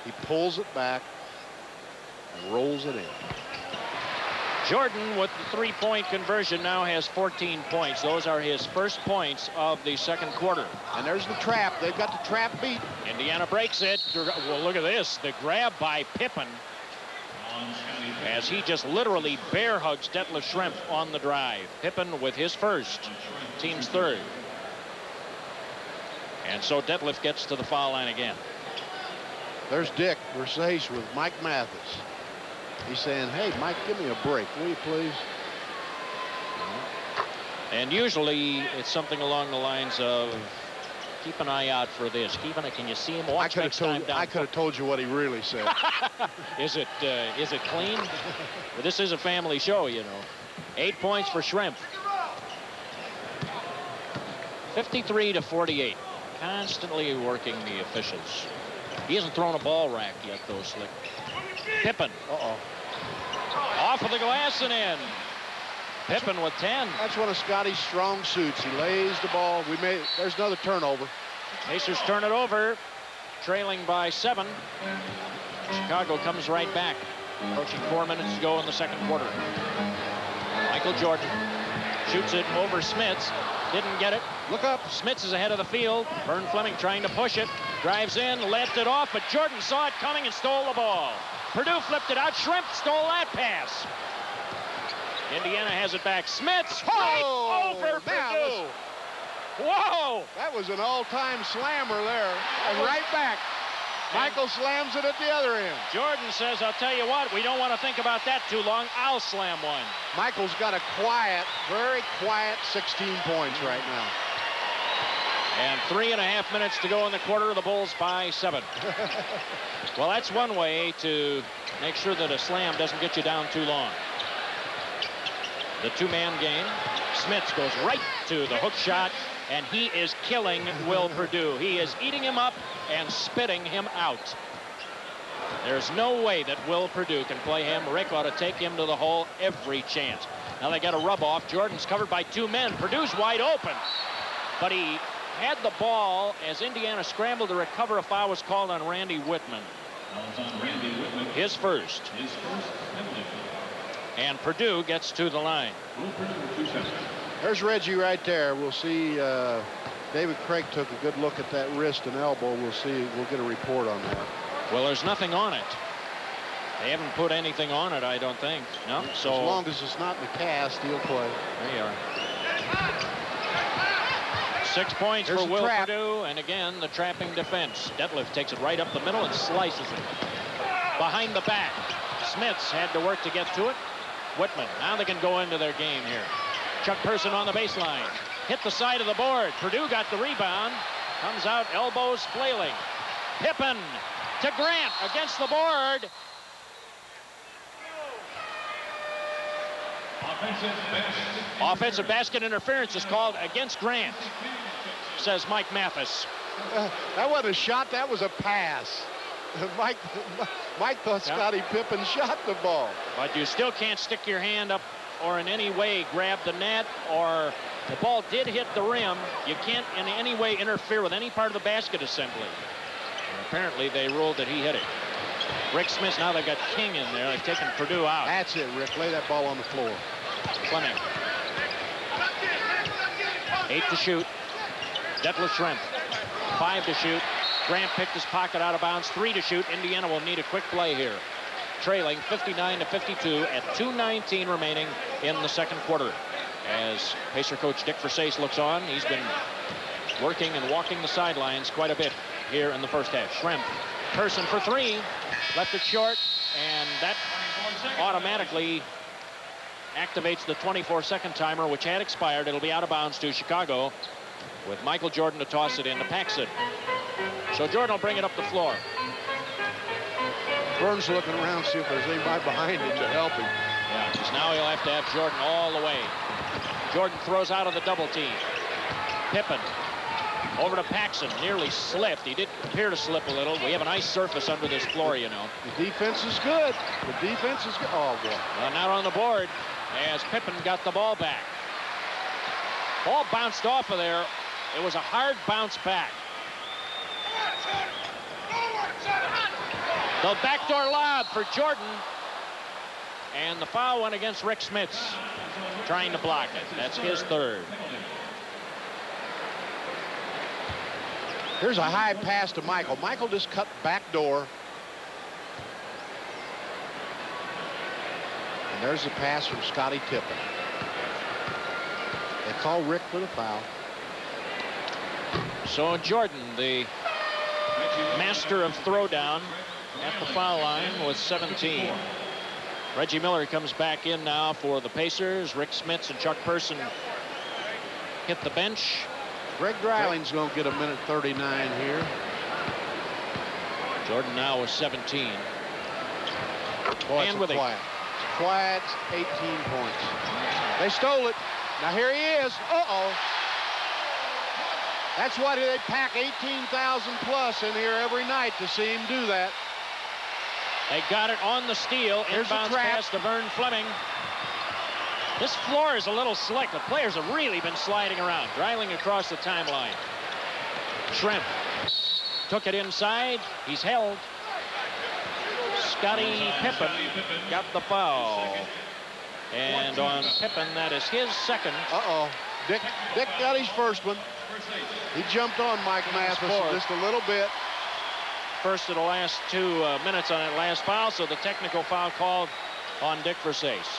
He pulls it back and rolls it in. Jordan with the 3-point conversion now has 14 points. Those are his first points of the second quarter. And there's the trap. They've got the trap beat. Indiana breaks it. Well, look at this. The grab by Pippen as he just literally bear hugs Detlef Schrempf on the drive. Pippen with his first, team's third. And so Detlef gets to the foul line again. There's Dick Versace with Mike Mathis. He's saying, hey, Mike, give me a break, will you please? And usually it's something along the lines of, keep an eye out for this. Can you see him? Watch next time down. I could have told you what he really said. Is it clean? Well, this is a family show, you know. 8 points for Schrempf. 53-48. Constantly working the officials. He hasn't thrown a ball rack yet, though, Slick. Pippen. Off of the glass and in. Pippen with 10. That's one of Scotty's strong suits. He lays the ball. There's another turnover. Pacers turn it over, trailing by 7. Chicago comes right back. Approaching 4 minutes to go in the second quarter. Michael Jordan shoots it over Smits. Didn't get it. Look up. Smits is ahead of the field. Vern Fleming trying to push it. Drives in, left it off, but Jordan saw it coming and stole the ball. Perdue flipped it out. Schrempf stole that pass. Indiana has it back. Smits right over Perdue. Whoa! That was an all-time slammer there. And right back. Michael slams it at the other end. Jordan says, I'll tell you what, we don't want to think about that too long. I'll slam one. Michael's got a quiet, very quiet 16 points right now. And 3.5 minutes to go in the quarter. The Bulls by 7. Well, that's one way to make sure that a slam doesn't get you down too long. The two-man game. Smits goes right to the hook shot, and he is killing Will Perdue. He is eating him up and spitting him out. There's no way that Will Perdue can play him. Rick ought to take him to the hole every chance. Now they got a rub off. Jordan's covered by 2 men. Purdue's wide open, but he had the ball as Indiana scrambled to recover. A foul was called on Randy Whitman. His first. And Perdue gets to the line. There's Reggie right there. We'll see. David Craig took a good look at that wrist and elbow. We'll see. We'll get a report on that. Well, there's nothing on it. They haven't put anything on it, I don't think. No. So as long as it's not in the cast, he'll play. There you are. 6 points for Will Perdue, and again the trapping defense. Detlef takes it right up the middle and slices it. Behind the back. Smits had to work to get to it. Whitman. Now they can go into their game here. Chuck Person on the baseline. Hit the side of the board. Perdue got the rebound. Comes out, elbows flailing. Pippen to Grant against the board. Offensive basket interference is called against Grant, says Mike Mathis. That wasn't a shot, that was a pass. Mike thought Scottie Pippen shot the ball. But you still can't stick your hand up or in any way grab the net, or the ball did hit the rim. You can't in any way interfere with any part of the basket assembly. And apparently they ruled that he hit it. Rick Smith, now they've got King in there. They've taken Purdue out. That's it, Rick. Lay that ball on the floor. Fleming. 8 to shoot. Detlef Schrempf. 5 to shoot. Grant picked his pocket out of bounds. 3 to shoot. Indiana will need a quick play here. Trailing 59-52 at 2:19 remaining in the second quarter. As Pacer coach Dick Versace looks on, he's been working and walking the sidelines quite a bit here in the first half. Schrempf. Person for 3. Left it short, and that automatically activates the 24-second timer, which had expired. It'll be out of bounds to Chicago, with Michael Jordan to toss it in to Paxson. So Jordan will bring it up the floor. Burns looking around, see if there's anybody behind him to help him. Yeah, because now he'll have to have Jordan all the way. Jordan throws out of the double team. Pippen over to Paxson, nearly slipped. He did appear to slip a little. We have an ice surface under this floor, you know. The defense is good. The defense is good. Oh, boy. Well, now on the board as Pippen got the ball back. Ball bounced off of there. It was a hard bounce back. The backdoor lob for Jordan. And the foul went against Rick Smits, trying to block it. That's his third. Here's a high pass to Michael. Michael just cut backdoor. And there's the pass from Scottie Pippen. They call Rick for the foul. So Jordan, the master of throwdown, at the foul line with 17. Reggie Miller comes back in now for the Pacers. Rick Smits and Chuck Person hit the bench. Greg Dryling's going to get a minute 39 here. Jordan now with 17. Boy, and with flat. Flat, 18 points. They stole it. Now here he is. Uh-oh. That's why they pack 18,000 plus in here every night to see him do that. They got it on the steal. Here's Inbounds the trap. pass to Vern Fleming. This floor is a little slick. The players have really been sliding around, driving across the timeline. Schrempf took it inside. He's held. Scottie Pippen got the foul. And on Pippen, that is his second. Uh-oh. Dick got his first one. He jumped on Mike Mathis just a little bit. First of the last 2 minutes on that last foul, so the technical foul called on Dick Versace.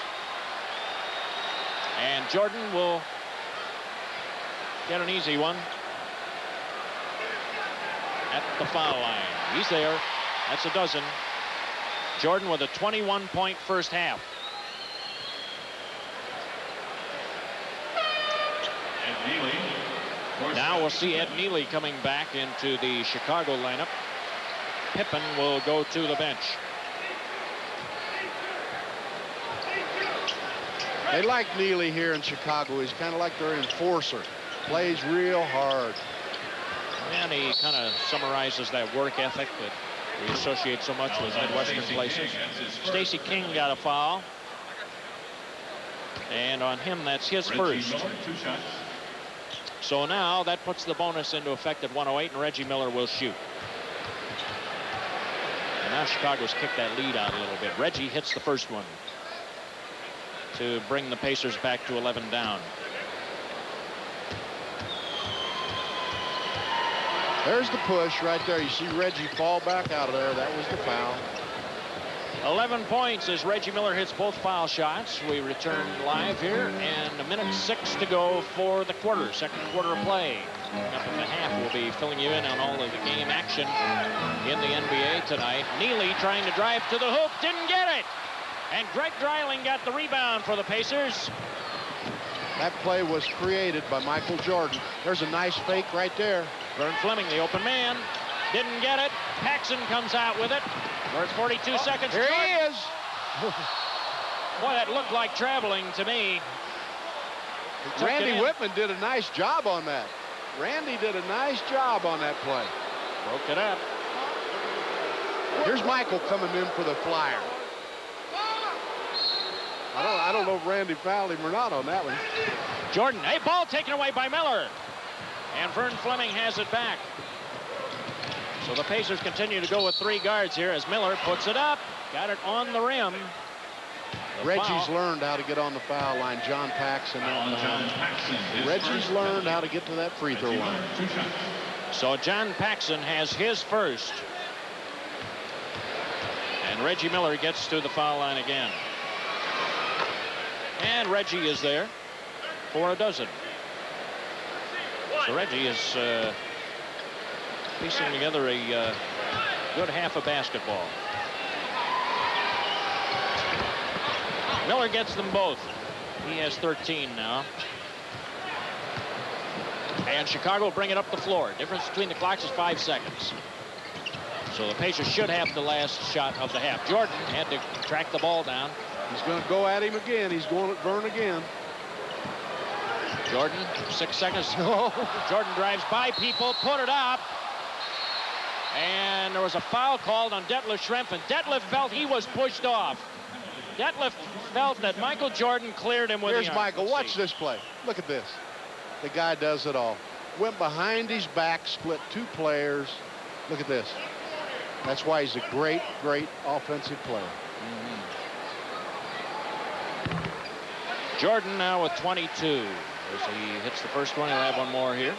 And Jordan will get an easy one at the foul line. He's there. That's a dozen. Jordan with a 21-point first half. Now we'll see Ed Neely coming back into the Chicago lineup. Pippen will go to the bench. They like Neely here in Chicago. He's kind of like their enforcer. Plays real hard. And he kind of summarizes that work ethic that we associate so much with Midwestern places. Stacey King got a foul. And on him, that's his first. So now that puts the bonus into effect at 108, and Reggie Miller will shoot. And now Chicago's kicked that lead out a little bit. Reggie hits the first one to bring the Pacers back to 11 down. There's the push right there. You see Reggie fall back out of there. That was the foul. 11 points as Reggie Miller hits both foul shots. We return live here, and a minute 6 to go for the quarter. Second quarter of play. Up in the half, we'll be filling you in on all of the game action in the NBA tonight. Neely trying to drive to the hoop, didn't get it. And Greg Dreiling got the rebound for the Pacers. That play was created by Michael Jordan. There's a nice fake right there. Vern Fleming, the open man, didn't get it. Paxson comes out with it. We're at 42 seconds. Here he is. Boy, that looked like traveling to me. Randy Whitman did a nice job on that. Randy did a nice job on that play. Broke it up. Here's Michael coming in for the flyer. I don't know if Randy fouled him or not on that one. Jordan, a ball taken away by Miller. And Vern Fleming has it back. So the Pacers continue to go with 3 guards here as Miller puts it up. Got it on the rim. Reggie's learned how to get on the foul line. John Paxson. Reggie's learned how to get to that free throw line. So John Paxson has his first. And Reggie Miller gets to the foul line again. And Reggie is there for a dozen. So Reggie is piecing together a good half of basketball. Miller gets them both. He has 13 now. And Chicago bring it up the floor. Difference between the clocks is 5 seconds. So the Pacers should have the last shot of the half. Jordan had to track the ball down. He's going to go at him again. He's going at Vern again. Jordan, 6 seconds. Jordan drives by people, put it up. And there was a foul called on Detlef Schrempf, and Detlef felt he was pushed off. Detlef felt that Michael Jordan cleared him with Here's the arm. Michael. Watch this play. Look at this. The guy does it all. Went behind his back, split 2 players. Look at this. That's why he's a great, great offensive player. Jordan now with 22. As he hits the first one, he'll have one more here.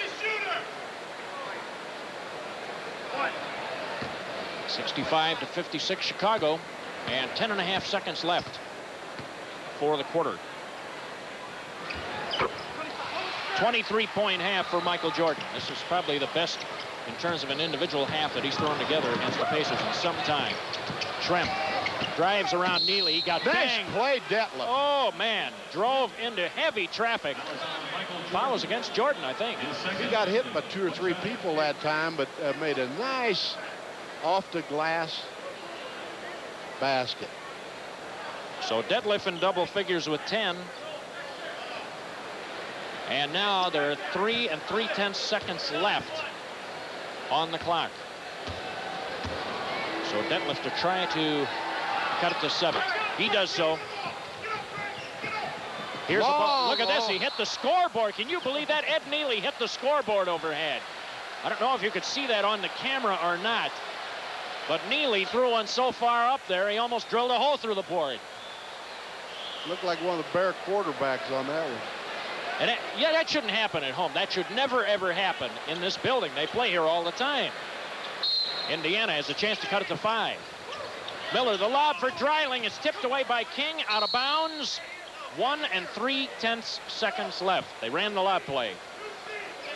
65-56 Chicago, and 10.5 seconds left for the quarter. 23-point half for Michael Jordan. This is probably the best in terms of an individual half that he's thrown together against the Pacers in some time. Schrempf drives around Neely. He got banged. Nice play, Detlef. Oh, man. Drove into heavy traffic. Fouls against Jordan, I think. He got hit by 2 or 3 people that time, but made a nice off-the-glass basket. So Detlef in double figures with 10. And now there are 3 3/10 seconds left on the clock. So Detlef to try to cut it to 7. He does so. Here's the ball. Look at this. He hit the scoreboard. Can you believe that? Ed Neely hit the scoreboard overhead. I don't know if you could see that on the camera or not, but Neely threw one so far up there, he almost drilled a hole through the board. Looked like one of the Bear quarterbacks on that one. And yeah, that shouldn't happen at home. That should never, ever happen in this building. They play here all the time. Indiana has a chance to cut it to 5. Miller, the lob for Dreiling, is tipped away by King, out of bounds. 1 3/10 seconds left. They ran the lob play.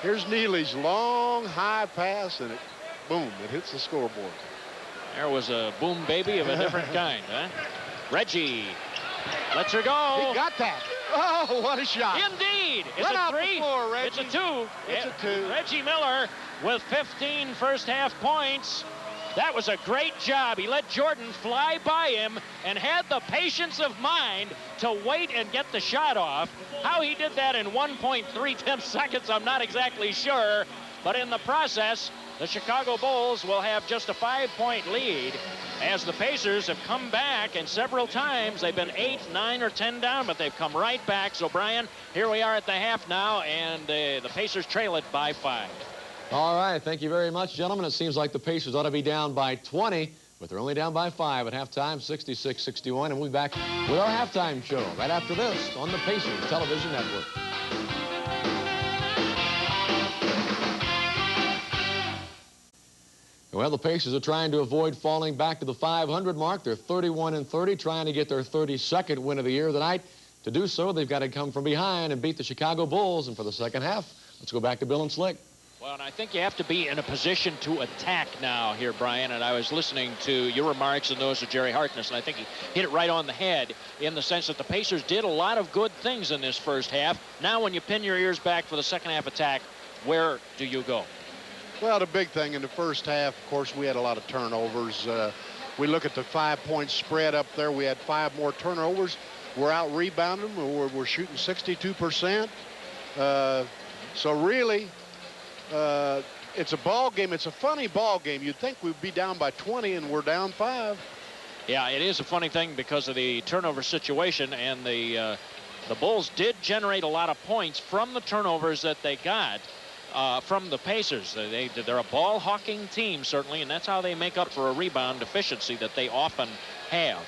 Here's Neely's long, high pass, and it, boom, it hits the scoreboard. There was a boom baby of a different kind, huh? Reggie lets her go. He got that. Oh, what a shot. Indeed. It's Run a out 3. the floor, Reggie. It's a 2. It's a 2. Reggie Miller with 15 first half points. That was a great job. He let Jordan fly by him and had the patience of mind to wait and get the shot off. How he did that in 1.3 seconds, I'm not exactly sure. But in the process, the Chicago Bulls will have just a 5-point lead as the Pacers have come back, and several times they've been 8, 9, or 10 down, but they've come right back. So, Brian, here we are at the half now, and the Pacers trail it by 5. All right, thank you very much, gentlemen. It seems like the Pacers ought to be down by 20, but they're only down by 5 at halftime, 66-61, and we'll be back with our halftime show right after this on the Pacers Television Network. Well, the Pacers are trying to avoid falling back to the 500 mark. They're 31-30, trying to get their 32nd win of the year tonight. To do so, they've got to come from behind and beat the Chicago Bulls. And for the second half, let's go back to Bill and Slick. Well, and I think you have to be in a position to attack now here, Brian. And I was listening to your remarks and those of Jerry Harkness, and I think he hit it right on the head in the sense that the Pacers did a lot of good things in this first half. Now, when you pin your ears back for the second half attack, where do you go? Well, the big thing in the first half, of course, we had a lot of turnovers. We look at the 5-point spread up there. We had 5 more turnovers. We're out rebounding them. We're shooting 62%. So really, it's a ball game. It's a funny ball game. You'd think we'd be down by 20, and we're down 5. Yeah, it is a funny thing because of the turnover situation, and the Bulls did generate a lot of points from the turnovers that they got from the Pacers. They're a ball-hawking team, certainly, and that's how they make up for a rebound deficiency that they often have.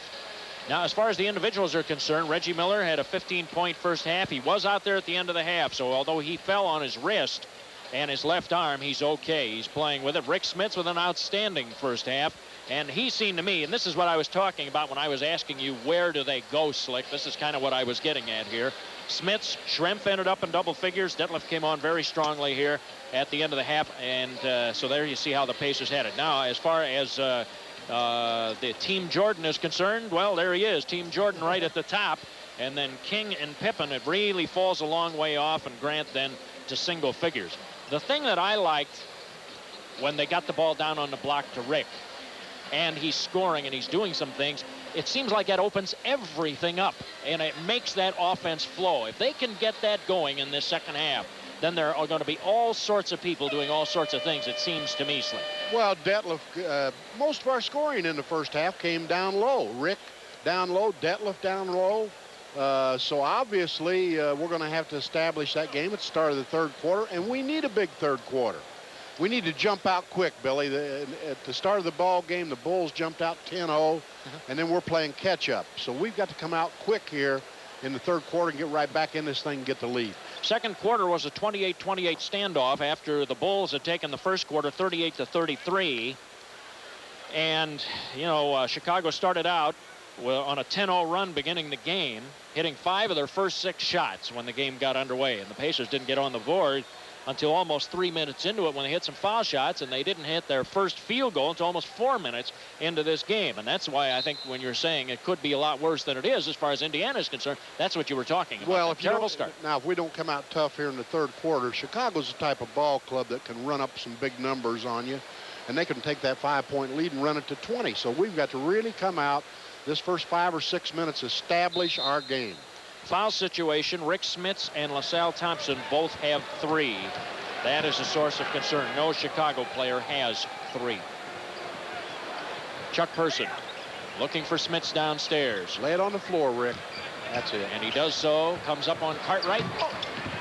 Now, as far as the individuals are concerned, Reggie Miller had a 15-point first half. He was out there at the end of the half, so although he fell on his wrist and his left arm, he's okay. He's playing with it. Rick Smits with an outstanding first half. And he seemed to me, and this is what I was talking about when I was asking you, where do they go, Slick? This is kind of what I was getting at here. Smits, Schrempf ended up in double figures. Detlef came on very strongly here at the end of the half. And so there you see how the Pacers had it. Now, as far as the Team Jordan is concerned, well, there he is. Team Jordan right at the top. And then King and Pippen, it really falls a long way off. And Grant then to single figures. The thing that I liked when they got the ball down on the block to Rick, and he's scoring and he's doing some things, it seems like that opens everything up and it makes that offense flow. If they can get that going in this second half, then there are going to be all sorts of people doing all sorts of things, it seems to me, Slick. Well, Detlef, most of our scoring in the first half came down low. Rick down low, Detlef down low. So obviously we're going to have to establish that game at the start of the third quarter, and we need a big third quarter. We need to jump out quick, Billy. At the start of the ball game, the Bulls jumped out 10-0, and then we're playing catch-up. So we've got to come out quick here in the third quarter and get right back in this thing and get the lead. Second quarter was a 28-28 standoff after the Bulls had taken the first quarter 38-33. And, you know, Chicago started out on a 10-0 run beginning the game, hitting 5 of their first 6 shots when the game got underway. And the Pacers didn't get on the board until almost 3 minutes into it when they hit some foul shots, and they didn't hit their first field goal until almost 4 minutes into this game. And that's why I think when you're saying it could be a lot worse than it is as far as Indiana is concerned, that's what you were talking about. Well, terrible start. Now, if we don't come out tough here in the third quarter, Chicago's the type of ball club that can run up some big numbers on you, and they can take that 5-point lead and run it to 20. So we've got to really come out this first 5 or 6 minutes, establish our game. Foul situation, Rick Smits and LaSalle Thompson both have 3. That is a source of concern. No Chicago player has 3. Chuck Person looking for Smits downstairs. Lay it on the floor, Rick. That's it. And he does so. Comes up on Cartwright.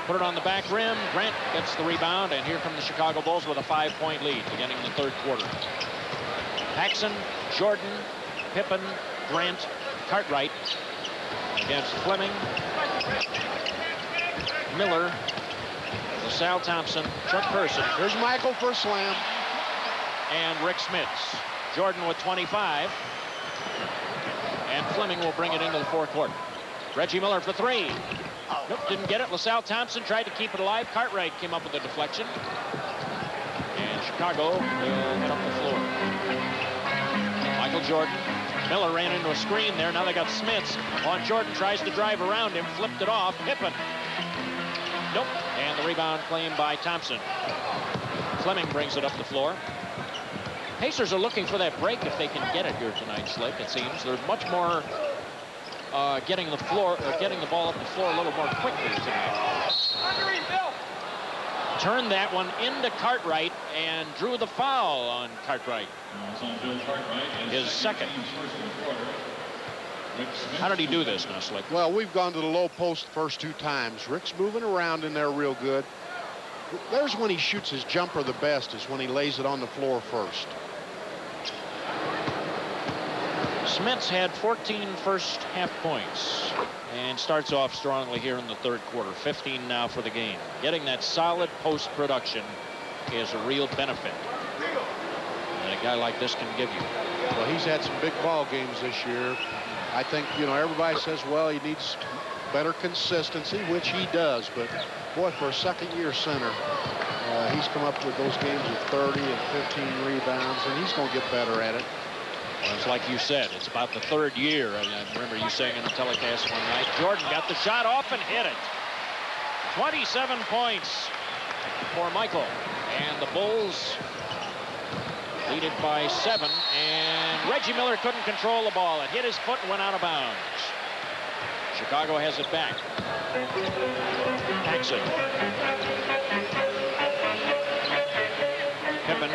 Put it on the back rim. Grant gets the rebound. And here come the Chicago Bulls with a 5-point lead beginning the third quarter. Paxson, Jordan, Pippen, Grant, Cartwright against Fleming, Miller, LaSalle Thompson, Chuck Person. Here's Michael for a slam. And Rick Smits. Jordan with 25. And Fleming will bring it into the fourth quarter. Reggie Miller for 3. Nope, didn't get it. LaSalle Thompson tried to keep it alive. Cartwright came up with a deflection. And Chicago will head up the floor. Michael Jordan. Miller ran into a screen there. Now they got Smits on Jordan. Tries to drive around him. Flipped it off. Pippen. Nope. And the rebound claimed by Thompson. Fleming brings it up the floor. Pacers are looking for that break if they can get it here tonight, Slick, it seems. There's much more getting the ball up the floor a little more quickly tonight. Turned that one into Cartwright and drew the foul on Cartwright. His second. How did he do this now, Slick? Well, we've gone to the low post the first 2 times. Rick's moving around in there real good. There's when he shoots his jumper the best, is when he lays it on the floor first. Smits had 14 first half points and starts off strongly here in the third quarter. 15 now for the game. Getting that solid post production is a real benefit that a guy like this can give you. Well, he's had some big ball games this year. I think, you know, everybody says, well, he needs better consistency, which he does. But, boy, for a second-year center, he's come up with those games with 30 and 15 rebounds, and he's going to get better at it. Well, it's like you said, it's about the third year. I remember you saying in the telecast one night, Jordan got the shot off and hit it. 27 points for Michael. And the Bulls lead it by 7. And Reggie Miller couldn't control the ball. It hit his foot and went out of bounds. Chicago has it back. Paxson. Pippen.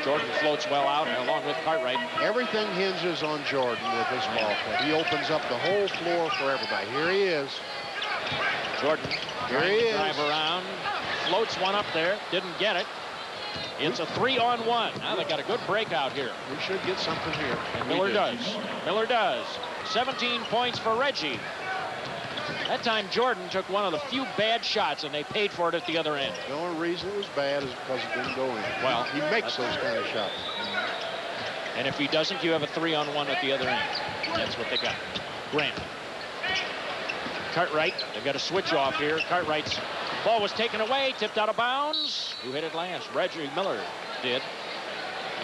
Jordan floats well out along with Cartwright. Everything hinges on Jordan with this ball club. He opens up the whole floor for everybody. Here he is. Jordan trying to drive around. Floats one up there. Didn't get it. It's a 3-on-1. Now they got a good breakout here. We should get something here. And Miller does. Miller does. 17 points for Reggie. That time Jordan took one of the few bad shots, and they paid for it at the other end. The only reason it was bad is because it didn't go in. Well, he makes those kind of shots. And if he doesn't, you have a 3-on-1 at the other end. That's what they got. Grant. Cartwright. They've got a switch off here. Cartwright's ball was taken away, tipped out of bounds. Who hit it last? Reggie Miller did.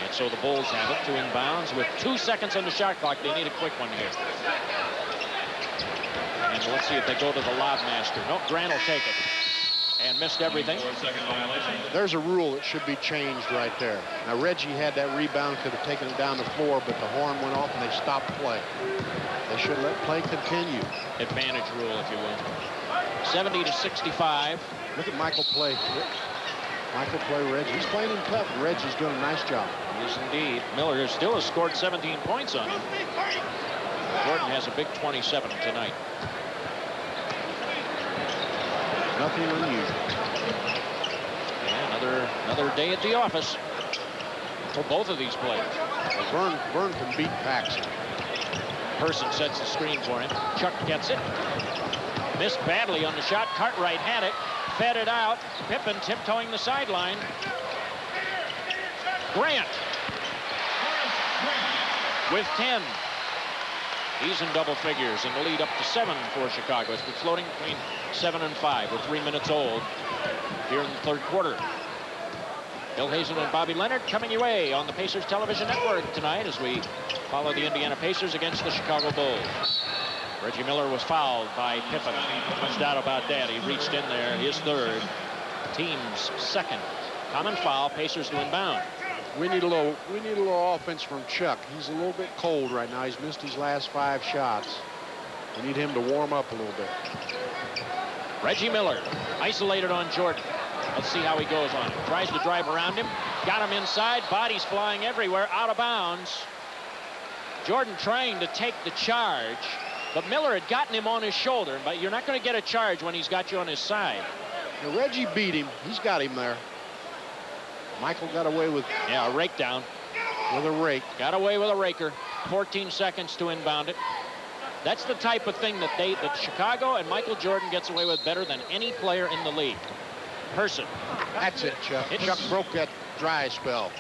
And so the Bulls have it to inbounds with 2 seconds on the shot clock. They need a quick one here. And let's see if they go to the lob master. No, Grant will take it. And missed everything. There's a rule that should be changed right there. Now, Reggie had that rebound, could have taken it down the floor, but the horn went off and they stopped play. They should let play continue. Advantage rule, if you will. 70-65. Look at Michael play. Michael play Reggie. He's playing him tough. Reggie's doing a nice job. Yes, indeed. Miller still has scored 17 points on him. Jordan has a big 27 tonight. Nothing unusual. Yeah, another day at the office for both of these players. Well, Vern can beat Paxson. Person sets the screen for him. Chuck gets it. Missed badly on the shot. Cartwright had it. Fed it out. Pippen tiptoeing the sideline. Grant with 10. He's in double figures, and the lead up to 7 for Chicago. It's been floating between 7 and 5. We're 3 minutes old here in the third quarter. Bill Hazen and Bobby Leonard coming your way on the Pacers television network tonight as we follow the Indiana Pacers against the Chicago Bulls. Reggie Miller was fouled by Pippen. Much doubt about that. He reached in there, his third. Team's second. Common foul, Pacers to inbound. We need a little offense from Chuck. He's a little bit cold right now. He's missed his last 5 shots. We need him to warm up a little bit. Reggie Miller isolated on Jordan. Let's see how he goes on him. Tries to drive around him. Got him inside. Bodies flying everywhere. Out of bounds. Jordan trying to take the charge. But Miller had gotten him on his shoulder. But you're not going to get a charge when he's got you on his side. Now, Reggie beat him. He's got him there. Michael got away with... Yeah, a rake down. With a rake. Got away with a raker. 14 seconds to inbound it. That's the type of thing that Chicago and Michael Jordan gets away with better than any player in the league. Person. That's it, Chuck. Chuck broke that dry spell.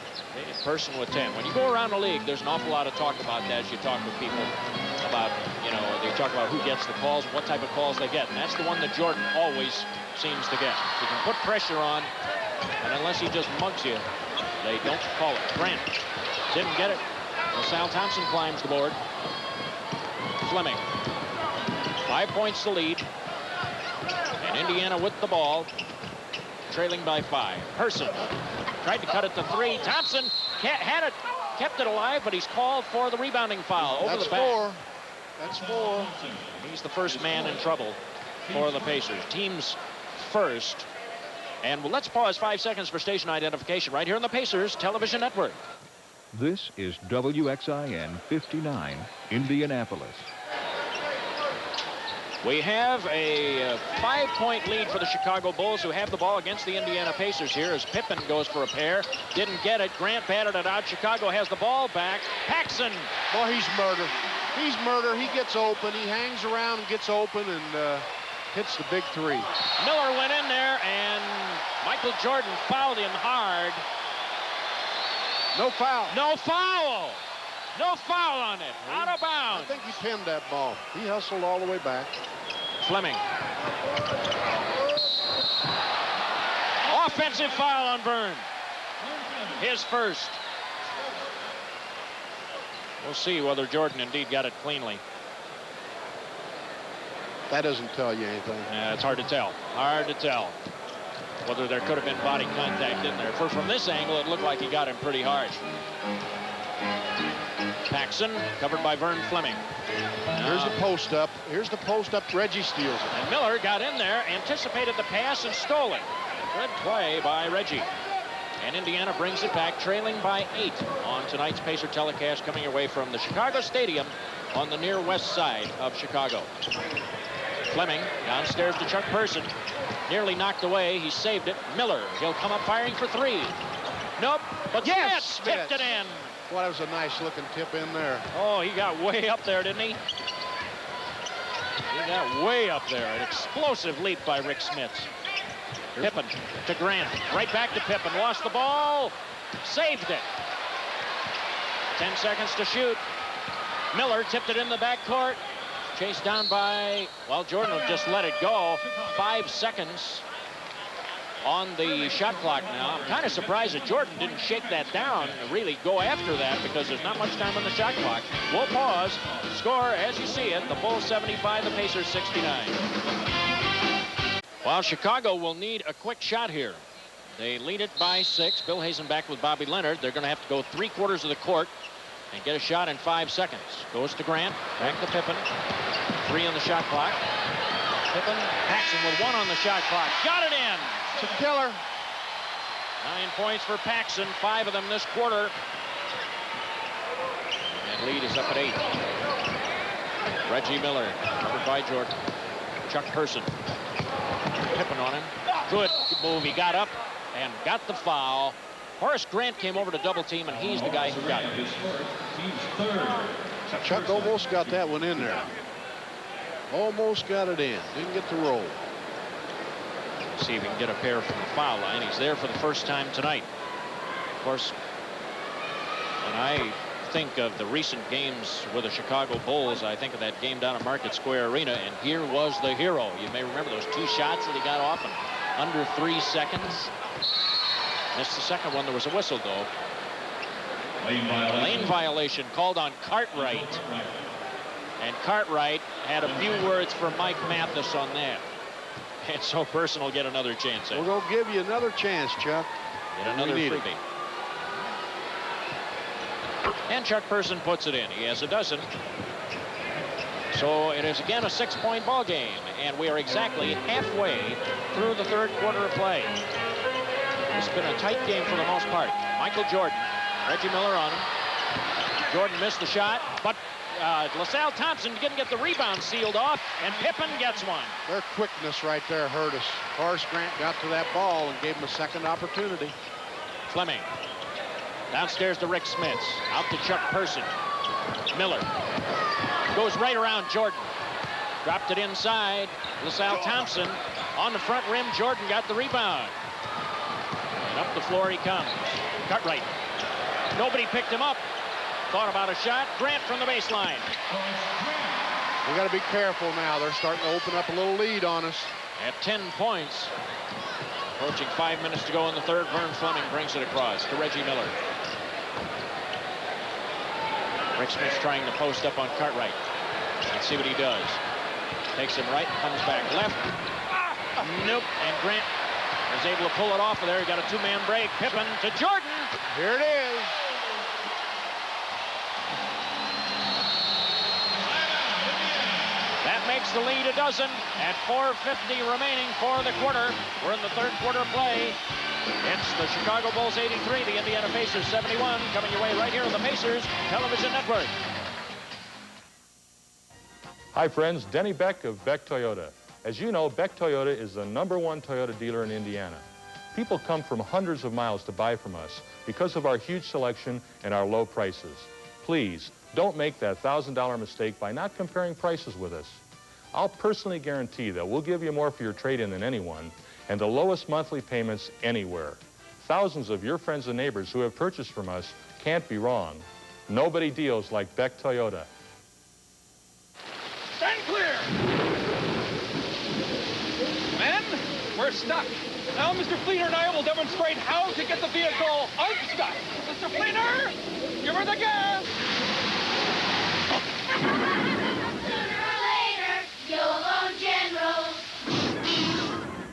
Person with 10. When you go around the league, there's an awful lot of talk about that as you talk with people about, you know, they talk about who gets the calls, what type of calls they get. And that's the one that Jordan always seems to get. He can put pressure on, and unless he just mugs you, they don't call it. Grant didn't get it. Well, Sal Thompson climbs the board. Fleming. 5 points to lead. And Indiana with the ball, trailing by 5. Person tried to cut it to 3. Thompson had it, kept it alive, but he's called for the rebounding foul over the back. 4. That's 4. He's the first man in trouble for the Pacers. Team's first. And well, let's pause 5 seconds for station identification right here on the Pacers television network. This is WXIN 59, Indianapolis. We have a 5-point lead for the Chicago Bulls, who have the ball against the Indiana Pacers here as Pippen goes for a pair. Didn't get it. Grant batted it out. Chicago has the ball back. Paxson. Boy, he's murder. He's murder. He gets open. He hangs around and gets open and hits the big 3. Miller went in there, and Michael Jordan fouled him hard. No foul. No foul. No foul on it. Out of bounds. I think he pinned that ball. He hustled all the way back. Fleming. Offensive foul on Vern. His first. We'll see whether Jordan indeed got it cleanly. That doesn't tell you anything. Yeah, it's hard to tell. Hard to tell whether there could have been body contact in there. From this angle, it looked like he got him pretty hard. Paxson, covered by Vern Fleming. Here's the post up. Here's the post up. Reggie steals it. And Miller got in there, anticipated the pass, and stole it. Good play by Reggie. And Indiana brings it back, trailing by 8 on tonight's Pacer telecast, coming away from the Chicago Stadium on the near west side of Chicago. Fleming downstairs to Chuck Person. Nearly knocked away. He saved it. Miller, he'll come up firing for 3. Nope, but Yes, Smith tipped it in. Well, that was a nice looking tip in there. Oh, he got way up there, didn't he? He got way up there. An explosive leap by Rick Smits. Pippen to Grant. Right back to Pippen. Lost the ball. Saved it. 10 seconds to shoot. Miller tipped it in the backcourt. Chased down by, well, Jordan will just let it go. 5 seconds on the shot clock now. I'm kind of surprised that Jordan didn't shake that down and really go after that, because there's not much time on the shot clock. We'll pause. Score as you see it. The Bulls 75, the Pacers 69. Well, Chicago will need a quick shot here. They lead it by 6. Bill Hazen back with Bobby Leonard. They're going to have to go 3/4 of the court and get a shot in 5 seconds. Goes to Grant. Back to Pippen. 3 on the shot clock. Pippen. Paxson with 1 on the shot clock. Got it in. It's a killer. 9 points for Paxson. 5 of them this quarter. And lead is up at 8. Reggie Miller, covered by Jordan. Chuck Person. Pippen on him. Good move. He got up and got the foul. Horace Grant came over to double team, and he's the guy who got it. Chuck almost got that one in there. Almost got it in. Didn't get the roll. See if he can get a pair from the foul line. He's there for the first time tonight. Of course, when I think of the recent games with the Chicago Bulls, I think of that game down at Market Square Arena, and here was the hero. You may remember those 2 shots that he got off in under 3 seconds. Missed the second one. There was a whistle, though. Lane violation called on Cartwright. And Cartwright had a few words for Mike Mathis on that. And so Person will get another chance. We're going to give you another chance, Chuck. Get another freebie. And Chuck Person puts it in. He has a dozen. So it is again a 6-point ball game. And we are exactly halfway through the 3rd quarter of play. It's been a tight game for the most part. Michael Jordan. Reggie Miller on him. Jordan missed the shot, but LaSalle Thompson didn't get the rebound sealed off, and Pippen gets one. Their quickness right there hurt us. Horace Grant got to that ball and gave him a second opportunity. Fleming. Downstairs to Rick Smits. Out to Chuck Person. Miller. Goes right around Jordan. Dropped it inside. LaSalle Thompson on the front rim. Jordan got the rebound. And up the floor he comes. Cartwright. Nobody picked him up. Thought about a shot. Grant from the baseline. We got to be careful now. They're starting to open up a little lead on us. At 10 points. Approaching 5 minutes to go in the 3rd. Vern Fleming brings it across to Reggie Miller. Rick Smith's trying to post up on Cartwright. Let's see what he does. Takes him right, comes back left. Nope. And Grant is able to pull it off of there. He got a 2-man break. Pippen to Jordan. Here it is. That makes the lead a dozen at 4:50 remaining for the quarter. We're in the 3rd quarter play. It's the Chicago Bulls 83, the Indiana Pacers 71, coming your way right here on the Pacers Television Network. Hi friends, Denny Beck of Beck Toyota. As you know, Beck Toyota is the #1 Toyota dealer in Indiana. People come from hundreds of miles to buy from us because of our huge selection and our low prices. Please, don't make that $1,000 mistake by not comparing prices with us. I'll personally guarantee that we'll give you more for your trade-in than anyone, and the lowest monthly payments anywhere. Thousands of your friends and neighbors who have purchased from us can't be wrong. Nobody deals like Beck Toyota. Stand clear! Men, we're stuck. Now Mr. Fleener and I will demonstrate how to get the vehicle unstuck. Mr. Fleener, give her the gas!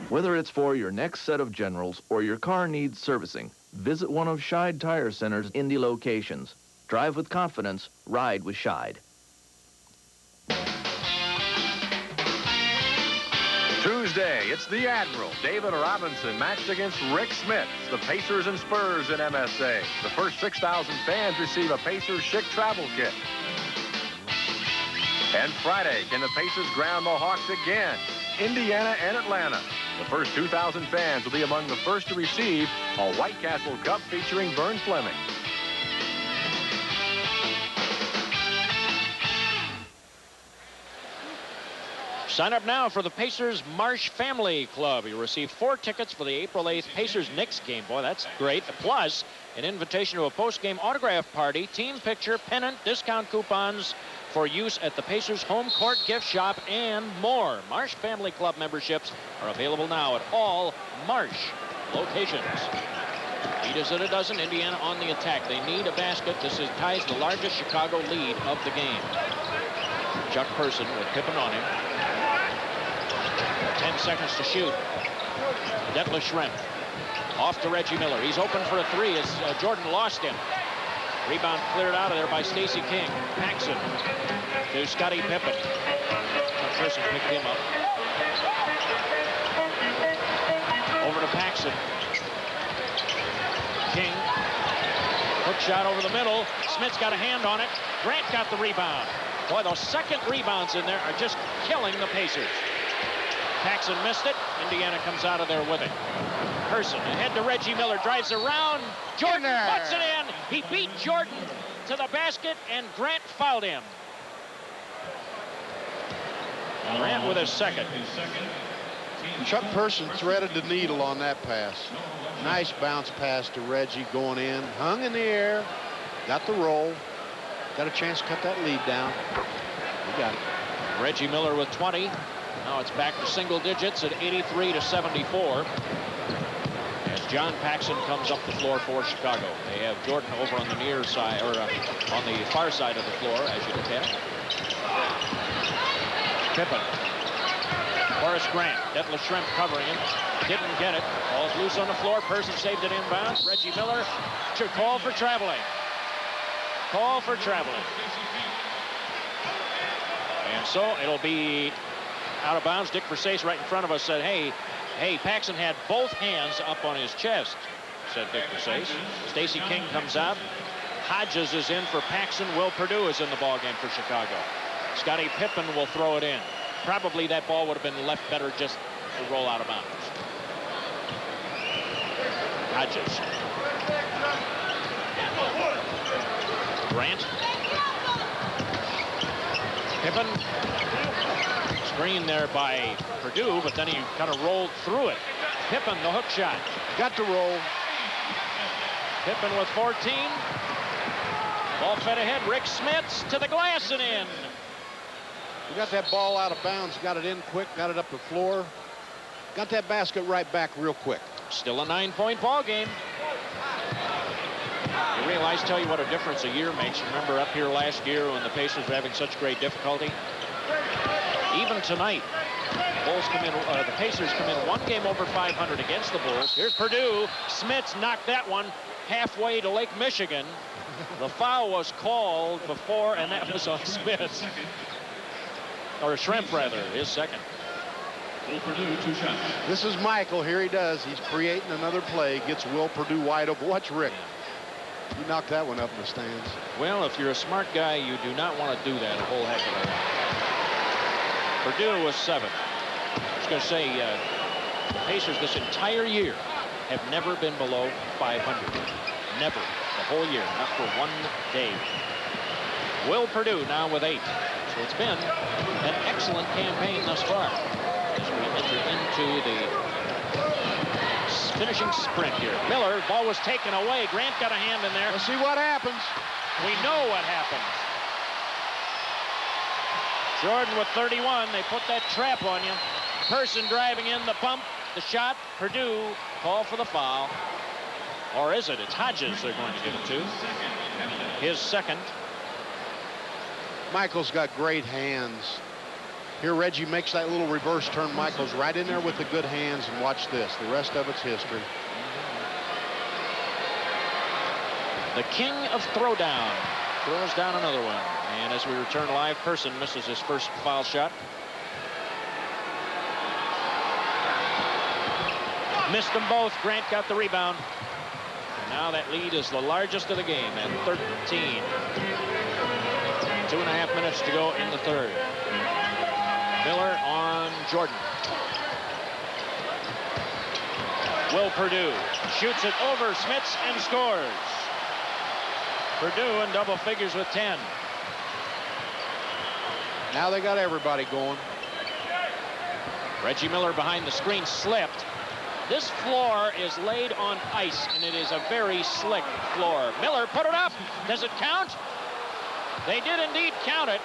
Whether it's for your next set of Generals or your car needs servicing, visit one of Scheid Tire Center's Indy locations. Drive with confidence, ride with Scheid. Tuesday, it's the Admiral, David Robinson, matched against Rick Smith, the Pacers and Spurs in MSA. The first 6,000 fans receive a Pacers Chic travel kit. And Friday, can the Pacers ground the Hawks again? Indiana and Atlanta. The first 2,000 fans will be among the first to receive a White Castle Cup featuring Vern Fleming. Sign up now for the Pacers Marsh Family Club. You'll receive 4 tickets for the April 8th Pacers-Knicks game. Boy, that's great. Plus, an invitation to a post-game autograph party, team picture, pennant, discount coupons for use at the Pacers home court gift shop, and more. Marsh Family Club memberships are available now at all Marsh locations. 8 is at a dozen. Indiana on the attack. They need a basket. This ties the largest Chicago lead of the game. Chuck Person with Pippen on him. 10 seconds to shoot. Detlef Schrempf off to Reggie Miller. He's open for a 3 as Jordan lost him. Rebound cleared out of there by Stacey King. Paxson to Scottie Pippen. Person picked him up. Over to Paxson. King. Hook shot over the middle. Smith's got a hand on it. Grant got the rebound. Boy, those second rebounds in there are just killing the Pacers. Paxson missed it. Indiana comes out of there with it. Person ahead to Reggie Miller, drives around. Jordan puts it in. He beat Jordan to the basket, and Grant fouled him. Grant with his second. Chuck Person threaded the needle on that pass. Nice bounce pass to Reggie going in. Hung in the air. Got the roll. Got a chance to cut that lead down. He got it. Reggie Miller with 20. Now it's back to single digits at 83-74. As John Paxson comes up the floor for Chicago. They have Jordan over on the near side, or on the far side of the floor, as you look at it. Pippen. Horace Grant. Detlef Schrempf covering him. Didn't get it. Ball's loose on the floor. Person saved it inbounds. Reggie Miller should call for traveling. Call for traveling. And so it'll be out of bounds. Dick Versace right in front of us said, hey, Paxson had both hands up on his chest, said Dick Versace. Stacey King comes out. Hodges is in for Paxson. Will Perdue is in the ballgame for Chicago. Scottie Pippen will throw it in. Probably that ball would have been left better just to roll out of bounds. Hodges. Grant. Pippen. Screen there by Perdue, but then he kind of rolled through it. Pippen, the hook shot. Got the roll. Pippen with 14. Ball fed ahead. Rick Smith to the glass and in. He got that ball out of bounds, got it in quick, got it up the floor. Got that basket right back real quick. Still a 9-point ball game. You realize, tell you what a difference a year makes. Remember up here last year when the Pacers were having such great difficulty? Even tonight, the Pacers come in 1 game over 500 against the Bulls. Here's Perdue. Smits knocked that one halfway to Lake Michigan. The foul was called before, and that was on Smith. Or Schrempf, rather, his second. Will Perdue, 2 shots. This is Michael. Here he does. He's creating another play. Gets Will Perdue wide open. Watch Rick. He knocked that one up in the stands. Well, if you're a smart guy, you do not want to do that a whole heck of a lot. Perdue was 7. I was going to say, the Pacers this entire year have never been below 500. Never. The whole year. Not for 1 day. Will Perdue now with 8. So it's been an excellent campaign thus far as we enter into the finishing sprint here. Miller, ball was taken away. Grant got a hand in there. Let's see what happens. We know what happens. Jordan with 31. They put that trap on you. Person driving in the pump, the shot. Perdue call for the foul. Or is it? It's Hodges they're going to give it to. His second. Michael's got great hands. Here Reggie makes that little reverse turn. Michael's right in there with the good hands, and watch this. The rest of it's history. The king of throwdown throws down another one. And as we return live, Person misses his first foul shot. Missed them both. Grant got the rebound. And now that lead is the largest of the game at 13. 2.5 minutes to go in the third. Miller on Jordan. Will Perdue shoots it over Smits and scores. Perdue in double figures with 10. Now they got everybody going. Reggie Miller behind the screen slipped. This floor is laid on ice, and it is a very slick floor. Miller put it up. Does it count? They did indeed count it.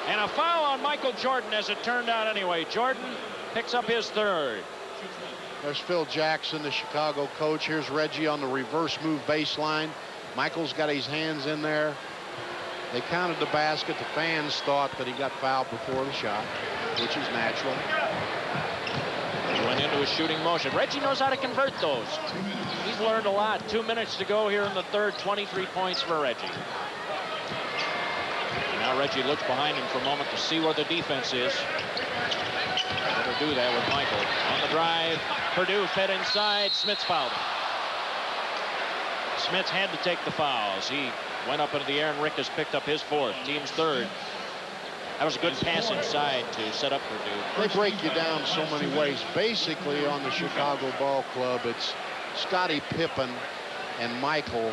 And a foul on Michael Jordan, as it turned out anyway. Jordan picks up his third. There's Phil Jackson, the Chicago coach. Here's Reggie on the reverse move baseline. Michael's got his hands in there. They counted the basket. The fans thought that he got fouled before the shot, which is natural. He went into a shooting motion. Reggie knows how to convert those. He's learned a lot. 2 minutes to go here in the third. 23 points for Reggie. Now Reggie looks behind him for a moment to see where the defense is. Better do that with Michael. On the drive, Perdue fed inside. Smits fouled him. Smits had to take the fouls. He went up into the air, and Rick has picked up his fourth. Team's third. That was a good pass inside to set up Perdue. They break you down so many ways. Basically, on the Chicago Ball Club, it's Scottie Pippen and Michael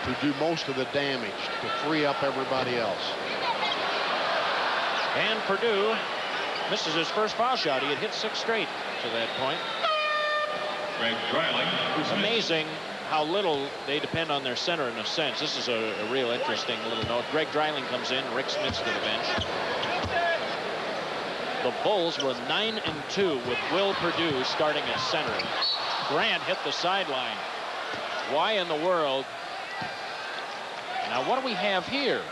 to do most of the damage, to free up everybody else. And Perdue misses his first foul shot. He had hit 6 straight to that point. It's amazing how little they depend on their center in a sense. This is a real interesting little note. Greg Dreiling comes in, Rick Smits to the bench. The Bulls were 9-2 with Will Perdue starting at center. Grant hit the sideline. Why in the world? Now what do we have here?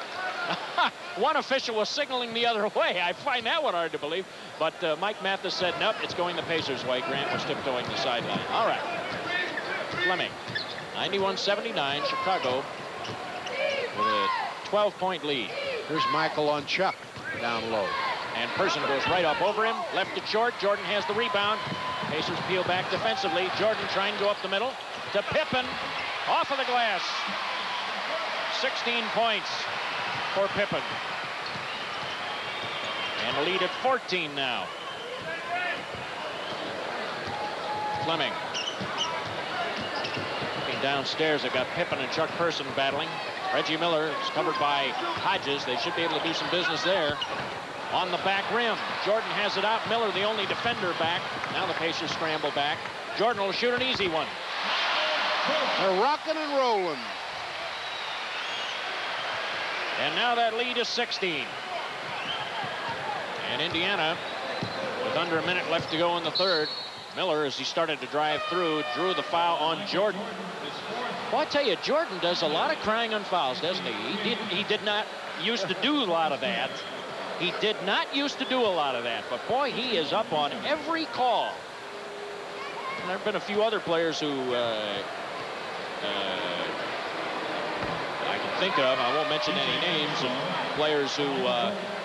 One official was signaling the other way. I find that one hard to believe. But Mike Mathis said, nope, it's going the Pacers' way. Grant was tiptoeing the sideline. All right. Fleming. 91-79, Chicago with a 12-point lead. Here's Michael on Chuck down low. And Person goes right up over him, left it short. Jordan has the rebound. Pacers peel back defensively. Jordan trying to go up the middle to Pippen. Off of the glass. 16 points for Pippen. And a lead at 14 now. Fleming. Downstairs, they've got Pippen and Chuck Person battling. Reggie Miller is covered by Hodges. They should be able to do some business there. On the back rim, Jordan has it out. Miller, the only defender, back. Now the Pacers scramble back. Jordan will shoot an easy one. They're rocking and rolling. And now that lead is 16. And Indiana, with under a minute left to go in the third, Miller, as he started to drive through, drew the foul on Jordan. Well, I tell you, Jordan does a lot of crying on fouls, doesn't he? He did not used to do a lot of that. He did not used to do a lot of that. But, boy, he is up on every call. And there have been a few other players who I can think of. I won't mention any names of players who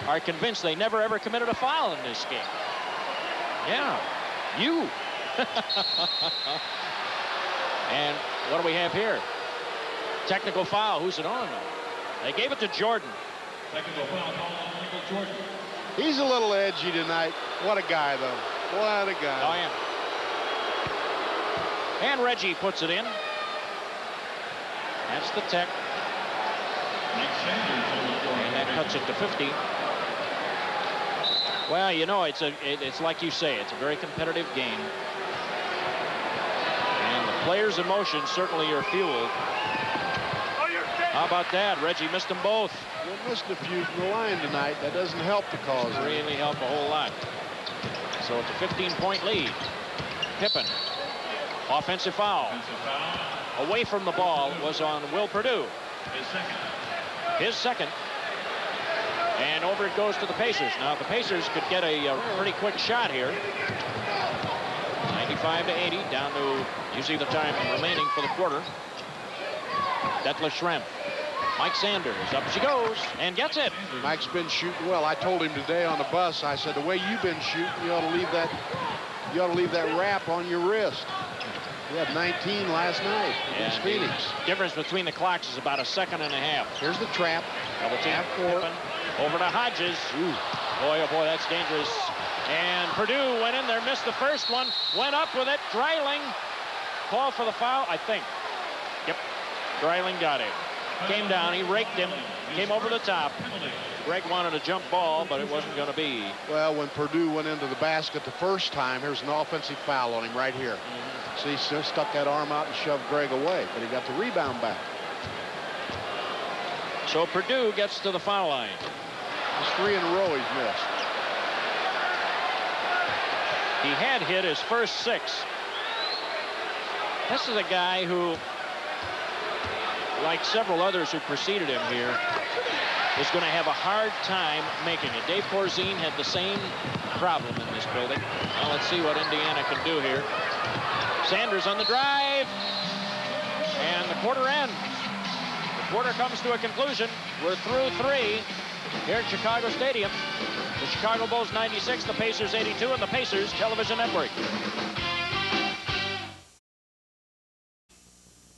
are convinced they never, ever committed a foul in this game. Yeah, you. And what do we have here? Technical foul. Who's it on? They gave it to Jordan. Technical foul call on Michael Jordan. He's a little edgy tonight. What a guy, though. What a guy. Oh, yeah. And Reggie puts it in. That's the tech. And that cuts it to 50. Well, you know, it's like you say, it's a very competitive game. And the players' emotions certainly are fueled. How about that? Reggie missed them both. You missed a few from the line tonight. That doesn't help the cause. Doesn't really help a whole lot. So it's a 15-point lead. Pippen. Offensive foul. Away from the ball was on Will Perdue. His second. And over it goes to the Pacers. Now, the Pacers could get a pretty quick shot here. 95-80, down to, you see the time remaining for the quarter. Detlef Schrempf. Mike Sanders, up she goes, and gets it. Mike's been shooting well. I told him today on the bus, I said, the way you've been shooting, you ought to leave that wrap on your wrist. He had 19 last night against Phoenix. The difference between the clocks is about a second and a half. Here's the trap. Double team. Pippen. Over to Hodges. Ooh. Boy, oh boy, that's dangerous. And Purdue went in there, missed the first one, went up with it. Dreiling, call for the foul, I think. Yep, Dreiling got him. Came down, he raked him, came over the top. Greg wanted a jump ball, but it wasn't going to be. Well, when Purdue went into the basket the first time, here's an offensive foul on him right here. See, he stuck that arm out and shoved Greg away, but he got the rebound back. So Purdue gets to the foul line. It's 3 in a row he's missed. He had hit his first 6. This is a guy who, like several others who preceded him here, is going to have a hard time making it. Dave Corzine had the same problem in this building. Well, let's see what Indiana can do here. Sanders on the drive, and the quarter ends. The quarter comes to a conclusion. We're through 3 here at Chicago Stadium. The Chicago Bulls 96, the Pacers 82, and the Pacers Television Network.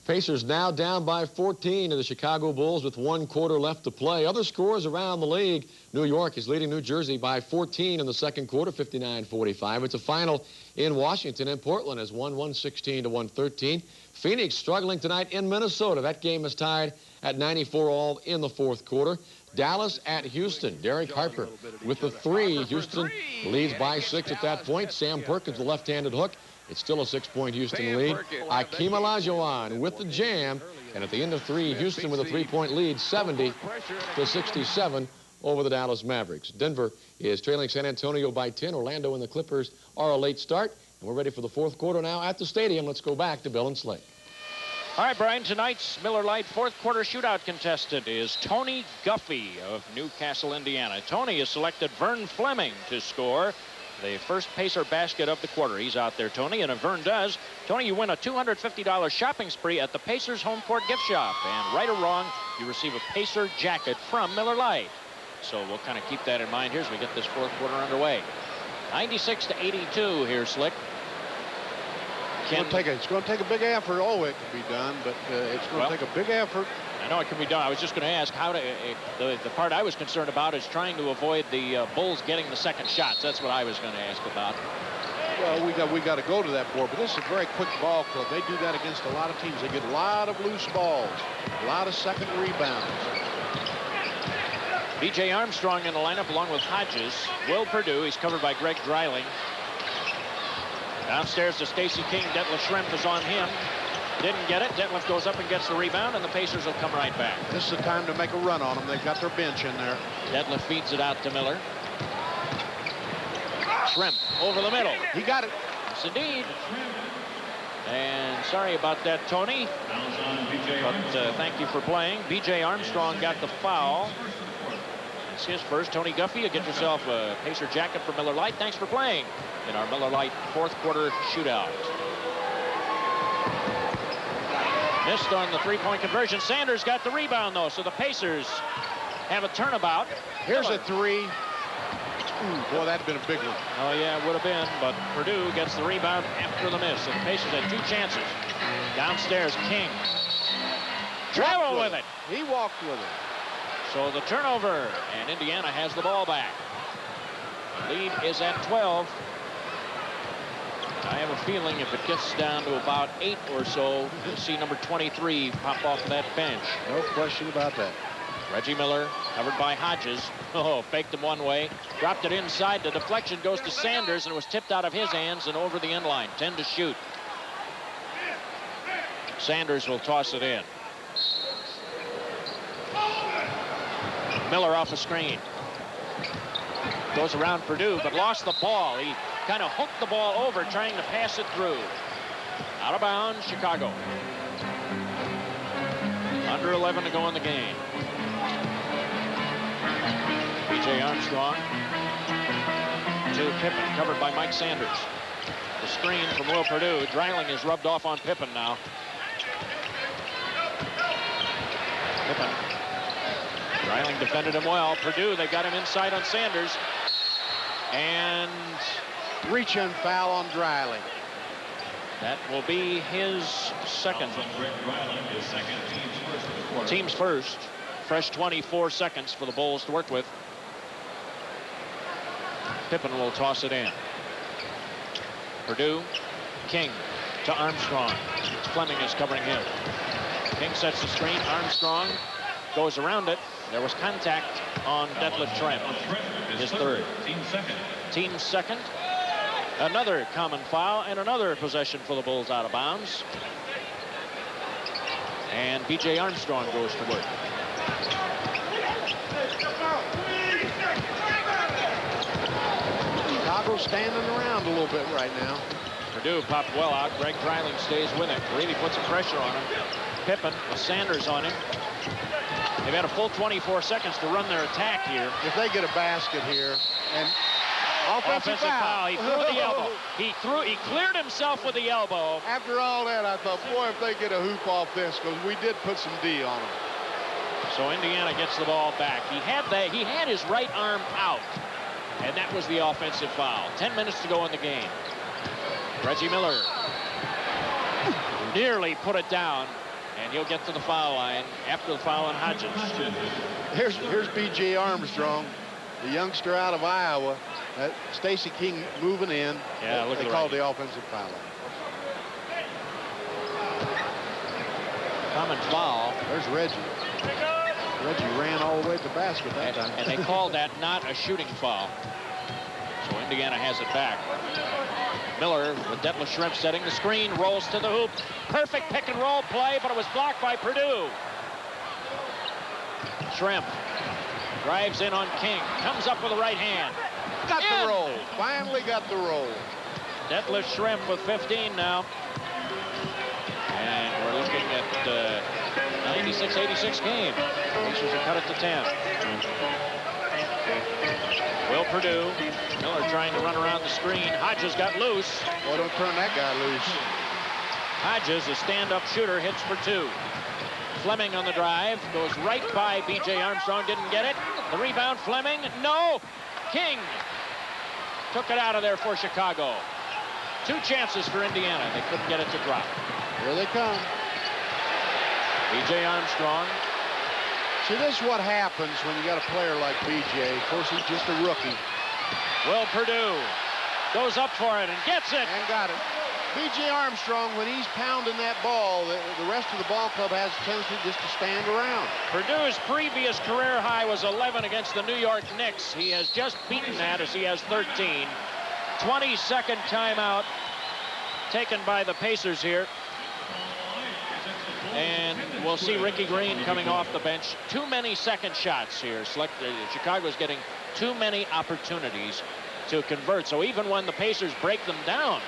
Pacers now down by 14 to the Chicago Bulls with 1 quarter left to play. Other scores around the league. New York is leading New Jersey by 14 in the second quarter, 59-45. It's a final in Washington, and Portland has won 116 to 113. Phoenix struggling tonight in Minnesota. That game is tied at 94 all in the fourth quarter. Dallas at Houston. Derek Harper with the 3. Houston leads by 6 at that point. Sam Perkins, the left-handed hook. It's still a 6-point Houston lead. Akeem Olajuwon with the jam. And at the end of 3, Houston with a 3-point lead, 70-67 over the Dallas Mavericks. Denver is trailing San Antonio by 10. Orlando and the Clippers are a late start. And we're ready for the fourth quarter now at the stadium. Let's go back to Bill and Slade. All right, Brian, tonight's Miller Lite fourth quarter shootout contestant is Tony Guffey of Newcastle, Indiana. Tony has selected Vern Fleming to score the first Pacer basket of the quarter. He's out there, Tony, and if Vern does, Tony, you win a $250 shopping spree at the Pacers Home Court Gift Shop. And right or wrong, you receive a Pacer jacket from Miller Lite. So we'll kind of keep that in mind here as we get this fourth quarter underway. 96-82 here, Slick. It's going to take a big effort. Oh, it can be done, but it's going to take a big effort. I know it can be done. I was just going to ask how to. The part I was concerned about is trying to avoid the Bulls getting the second shots. That's what I was going to ask about. Well, we got to go to that board, but this is a very quick ball club. They do that against a lot of teams. They get a lot of loose balls, a lot of second rebounds. B.J. Armstrong in the lineup along with Hodges. Will Purdue. He's covered by Greg Dreiling. Downstairs to Stacey King. Detlef Schrempf is on him. Didn't get it. Detlef goes up and gets the rebound, and the Pacers will come right back. This is the time to make a run on them. They've got their bench in there. Detlef feeds it out to Miller. Schrempf over the middle. He got it. Yes, indeed. And sorry about that, Tony. But thank you for playing. B.J. Armstrong got the foul. It's his first. Tony Guffey, you get yourself a Pacer jacket for Miller Lite. Thanks for playing in our Miller Lite fourth quarter shootout. Missed on the three-point conversion. Sanders got the rebound, though, so the Pacers have a turnabout. Here's a 3. Ooh, boy, that'd been a big one. Oh, yeah, it would have been, but Purdue gets the rebound after the miss. And the Pacers had 2 chances. Downstairs, King. Travel with it. He walked with it. So the turnover, and Indiana has the ball back. The lead is at 12. I have a feeling if it gets down to about 8 or so, you'll see number 23 pop off that bench. No question about that. Reggie Miller covered by Hodges. Oh, faked him one way, dropped it inside. The deflection goes to Sanders, and it was tipped out of his hands and over the end line. 10 to shoot. Sanders will toss it in. Miller off a screen. Goes around Purdue, but lost the ball. He kind of hooked the ball over, trying to pass it through. Out of bounds, Chicago. Under 11 to go in the game. B.J. Armstrong to Pippen, covered by Mike Sanders. The screen from Will Purdue. Dreiling is rubbed off on Pippen now. Pippen. Dreiling defended him well. Purdue, they got him inside on Sanders. And reach-in foul on Dreiling. That will be his second. Team's first. Fresh 24 seconds for the Bulls to work with. Pippen will toss it in. Purdue, King to Armstrong. Fleming is covering him. King sets the screen. Armstrong goes around it. There was contact on Detlef Schrempf. His third. Team second. Another common foul and another possession for the Bulls out of bounds. And B.J. Armstrong goes to work. Chicago standing around a little bit right now. Purdue popped well out. Greg Dreiling stays with it. Really puts some pressure on him. Pippen with Sanders on him. They've had a full 24 seconds to run their attack here. If they get a basket here, and offensive foul. He threw the elbow. He cleared himself with the elbow. After all that, I thought, boy, if they get a hoop off this, because we did put some D on them. So Indiana gets the ball back. He had his right arm out, and that was the offensive foul. 10 minutes to go in the game. Reggie Miller nearly put it down, and he'll get to the foul line after the foul on Hodges. Here's B.J. Armstrong, the youngster out of Iowa. Stacey King moving in. Yeah, look at they called the offensive foul. Common foul. There's Reggie. Reggie ran all the way to the basket that time. And they called that not a shooting foul. So Indiana has it back. Miller with Detlef Schrempf setting the screen, rolls to the hoop. Perfect pick and roll play, but it was blocked by Purdue. Schrempf drives in on King, comes up with the right hand. Got the roll. Finally got the roll. Detlef Schrempf with 15 now. And we're looking at 96-86 game. Pacers have cut it to 10. Will Purdue. Miller trying to run around the screen. Hodges got loose. Boy, don't turn that guy loose. Hodges, a stand-up shooter, hits for two. Fleming on the drive. Goes right by B.J. Armstrong. Didn't get it. The rebound, Fleming. No. King took it out of there for Chicago. Two chances for Indiana. They couldn't get it to drop. Here they come. B.J. Armstrong. See, this is what happens when you got a player like B.J. Of course, he's just a rookie. Will Purdue goes up for it and gets it. And got it. B.J. Armstrong, when he's pounding that ball, the rest of the ball club has a tendency just to stand around. Purdue's previous career high was 11 against the New York Knicks. He has just beaten that as he has 13. 22nd timeout taken by the Pacers here. And we'll see Ricky Green coming off the bench. Too many second shots here. Chicago's getting too many opportunities to convert. So even when the Pacers break them down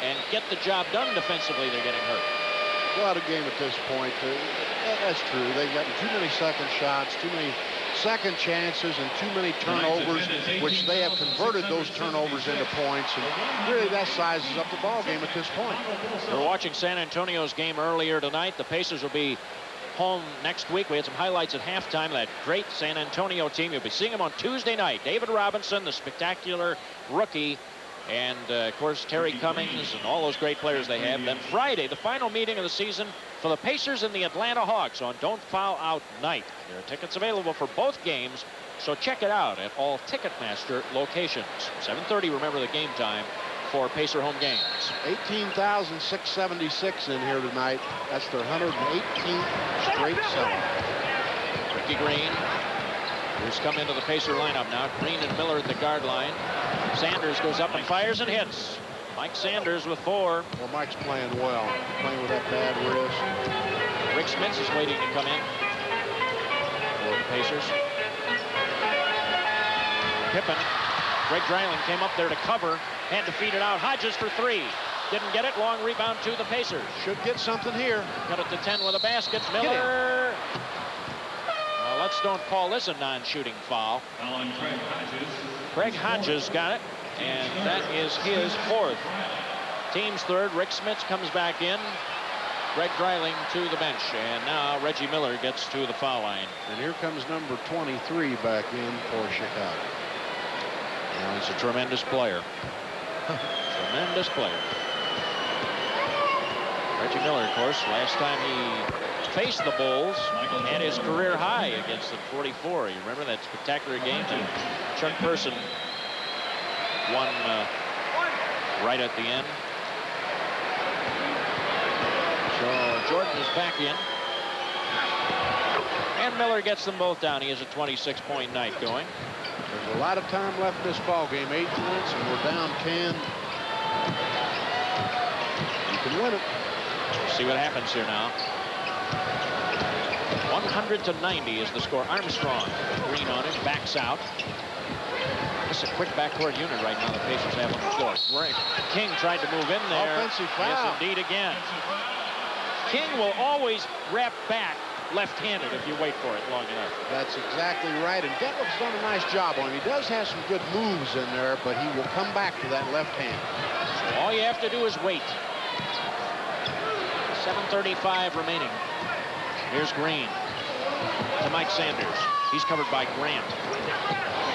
and get the job done defensively, they're getting hurt. Go out of game at this point. That's true. They've gotten too many second shots, too many second chances, and too many turnovers, which they have converted those turnovers into points. And really, that sizes up the ball game at this point. We're watching San Antonio's game earlier tonight. The Pacers will be home next week. We had some highlights at halftime. That great San Antonio team. You'll be seeing them on Tuesday night. David Robinson, the spectacular rookie, and of course Terry Cummings and all those great players they have. Then Friday, the final meeting of the season for the Pacers and the Atlanta Hawks on Don't Foul Out night. There are tickets available for both games, so check it out at all Ticketmaster locations. 7:30, remember the game time for Pacer home games. 18,676 in here tonight. That's their 118th straight selling. Ricky Green, who's come into the Pacer lineup now. Green and Miller at the guard line. Sanders goes up and fires and hits. Mike Sanders with 4. Well, Mike's playing well, playing with that bad wrist. Rick Smits is waiting to come in for the Pacers. Pippen. Greg Dreiling came up there to cover, had to feed it out. Hodges for 3. Didn't get it. Long rebound to the Pacers. Should get something here. Cut it to 10 with a basket. Miller. Well, let's don't call this a non-shooting foul. Craig Hodges got it, and that is his 4th. Team's 3rd. Rick Smits comes back in. Greg Dreiling to the bench, and now Reggie Miller gets to the foul line. And here comes number 23 back in for Chicago. Now he's a tremendous player. Tremendous player. Reggie Miller, of course, last time he faced the Bulls, had his career high against them, 44. You remember that spectacular game? And Chuck Person won right at the end. So Jordan is back in. And Miller gets them both down. He has a 26-point night going. There's a lot of time left in this ball game. 8 minutes, and we're down 10. You can win it. We'll see what happens here now. 100-90 is the score. Armstrong, Green on him, backs out. This is a quick backcourt unit right now the Pacers have on the floor. Right. King tried to move in there. Offensive foul. Yes, indeed, again. King will always wrap back left-handed if you wait for it long enough. That's exactly right, and Detlef's done a nice job on him. He does have some good moves in there, but he will come back to that left hand. So all you have to do is wait. 7:35 remaining. Here's Green to Mike Sanders. He's covered by Grant.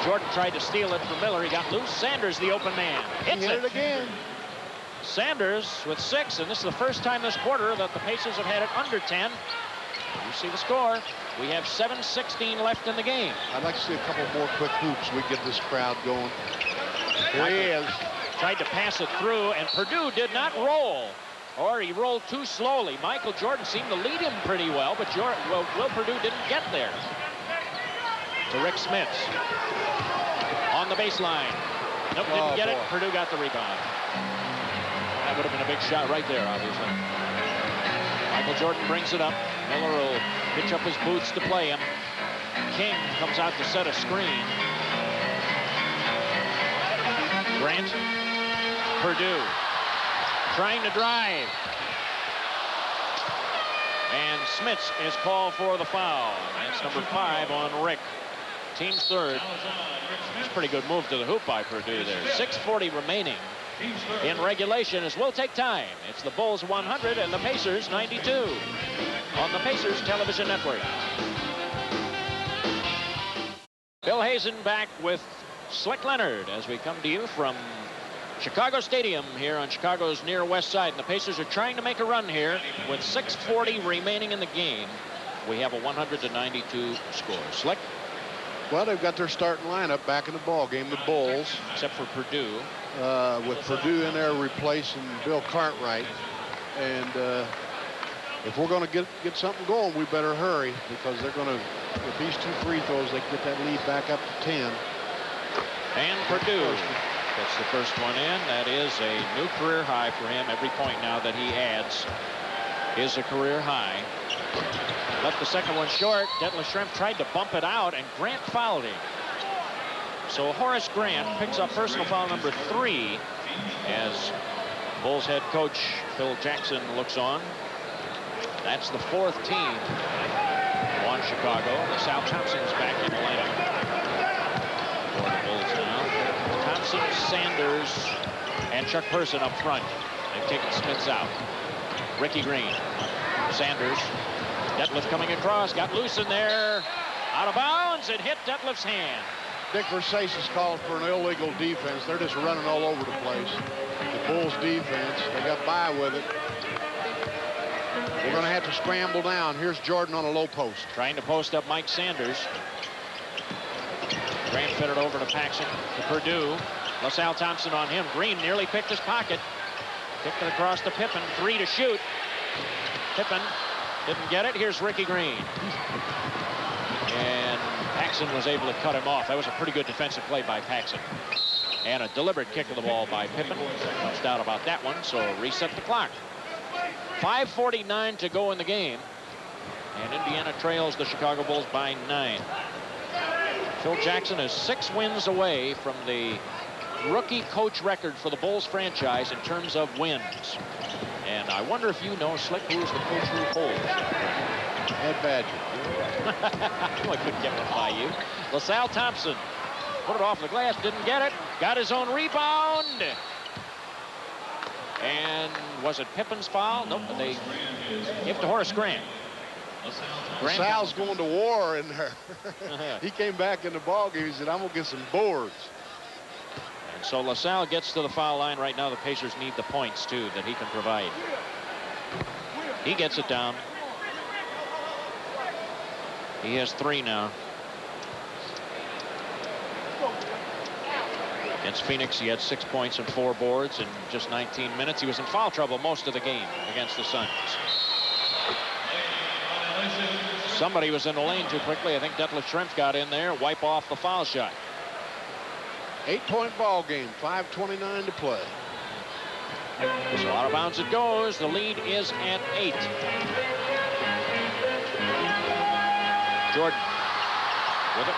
Jordan tried to steal it from Miller. He got loose. Sanders, the open man. Hits it again. Sanders with 6, and this is the first time this quarter that the Pacers have had it under 10. You see the score. We have 7:16 left in the game. I'd like to see a couple more quick hoops. We get this crowd going. Here he is. Tried to pass it through, and Purdue did not roll. Or he rolled too slowly. Michael Jordan seemed to lead him pretty well, but Will Purdue didn't get there. To Rick Smits. On the baseline. Nope, didn't get it. Purdue got the rebound. That would have been a big shot right there, obviously. Michael Jordan brings it up. Miller will pitch up his boots to play him. King comes out to set a screen. Grant. Purdue trying to drive. And Smits is called for the foul. That's number 5 on Rick. Team's third. It's a pretty good move to the hoop by Purdue there. 6:40 remaining in regulation as we'll take time. It's the Bulls 100 and the Pacers 92 on the Pacers Television Network. Bill Hazen back with Slick Leonard as we come to you from Chicago Stadium here on Chicago's near west side. And the Pacers are trying to make a run here with 6:40 remaining in the game. We have a 100-92 score. Slick? Well, they've got their starting lineup back in the ball game, the Bulls. Except for Purdue. With Purdue in there replacing Bill Cartwright. And if we're going to get something going, we better hurry, because they're going to, with these 2 free throws, they can get that lead back up to 10. And Purdue gets the first one in. That is a new career high for him. Every point now that he adds is a career high. Left the second one short. Detlef Schrempf tried to bump it out, and Grant fouled him. So Horace Grant picks up personal foul number 3 as Bulls head coach Phil Jackson looks on. That's the 4th team on Chicago. Sal Thompson's back in the lineup for the Bulls now. Thompson, Sanders, and Chuck Person up front. They've taken Smits out. Ricky Green, Sanders. Detlef coming across, got loose in there. Out of bounds, it hit Detlef's hand. Dick Versace is called for an illegal defense. They're just running all over the place. The Bulls defense, they got by with it. We're going to have to scramble down. Here's Jordan on a low post. Trying to post up Mike Sanders. Grant fed it over to Paxson, to Purdue. LaSalle Thompson on him. Green nearly picked his pocket. Kicked it across to Pippen. 3 to shoot. Pippen didn't get it. Here's Ricky Green. And Paxson was able to cut him off. That was a pretty good defensive play by Paxson. And a deliberate kick of the ball by Pippen. No doubt about that one, so reset the clock. 5:49 to go in the game. And Indiana trails the Chicago Bulls by 9. Phil Jackson is 6 wins away from the rookie coach record for the Bulls franchise in terms of wins. And I wonder if you know, Slick, who is the coach who holds that Ed Badger. I couldn't get one by you. LaSalle Thompson put it off the glass, didn't get it. Got his own rebound. And was it Pippen's foul? Nope, they gave it to Horace Grant. LaSalle's going to war in there. He came back in the ball game. He said, I'm going to get some boards. And so LaSalle gets to the foul line right now. The Pacers need the points, too, that he can provide. He gets it down. He has 3 now. Against Phoenix, he had 6 points and 4 boards in just 19 minutes. He was in foul trouble most of the game against the Suns. Somebody was in the lane too quickly. I think Detlef Schrempf got in there, wipe off the foul shot. 8-point ball game, 5:29 to play. So out of bounds it goes. The lead is at 8. Jordan with it.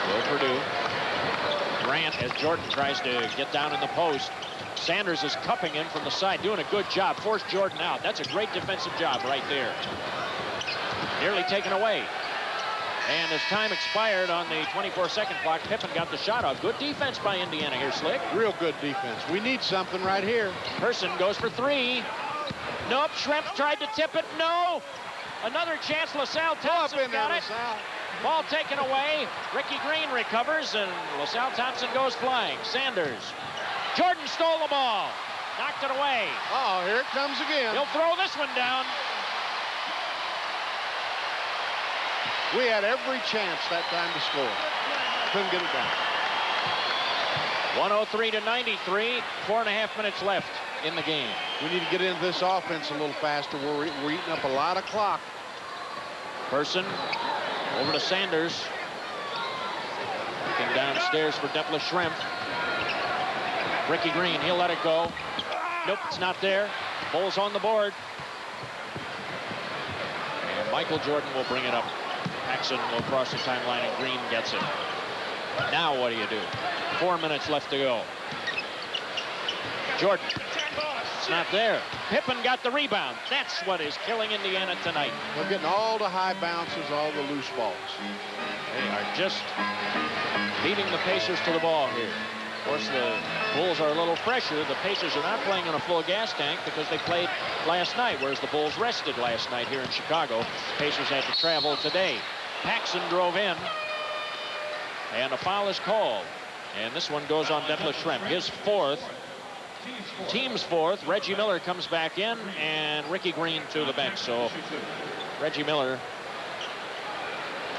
Will Purdue. Grant, as Jordan tries to get down in the post. Sanders is cupping him from the side, doing a good job. Forced Jordan out. That's a great defensive job right there. Nearly taken away. And as time expired on the 24-second clock, Pippen got the shot off. Good defense by Indiana here, Slick. Real good defense. We need something right here. Person goes for 3. Nope, Schrempf tried to tip it. No. Another chance. LaSalle Thompson got it. Ball taken away. Ricky Green recovers, and LaSalle Thompson goes flying. Sanders. Jordan stole the ball. Knocked it away. Oh, here it comes again. He'll throw this one down. We had every chance that time to score. Couldn't get it down. 103 to 93. 4.5 minutes left in the game. We need to get into this offense a little faster. We're eating up a lot of clock. Person over to Sanders. Looking downstairs for Detlef Schrempf. Ricky Green, he'll let it go. Nope, it's not there. Bulls on the board. And Michael Jordan will bring it up. Paxson will cross the timeline, and Green gets it. Now what do you do? 4 minutes left to go. Jordan. It's not there. Pippen got the rebound. That's what is killing Indiana tonight. We're getting all the high bounces, all the loose balls. They are just beating the Pacers to the ball here. Of course, the Bulls are a little fresher. The Pacers are not playing on a full gas tank because they played last night, whereas the Bulls rested last night here in Chicago. Pacers had to travel today. Paxson drove in, and a foul is called. And this one goes on Detlef Schrempf, his 4th. Team's 4th. Reggie Miller comes back in, and Ricky Green to the bench. So Reggie Miller,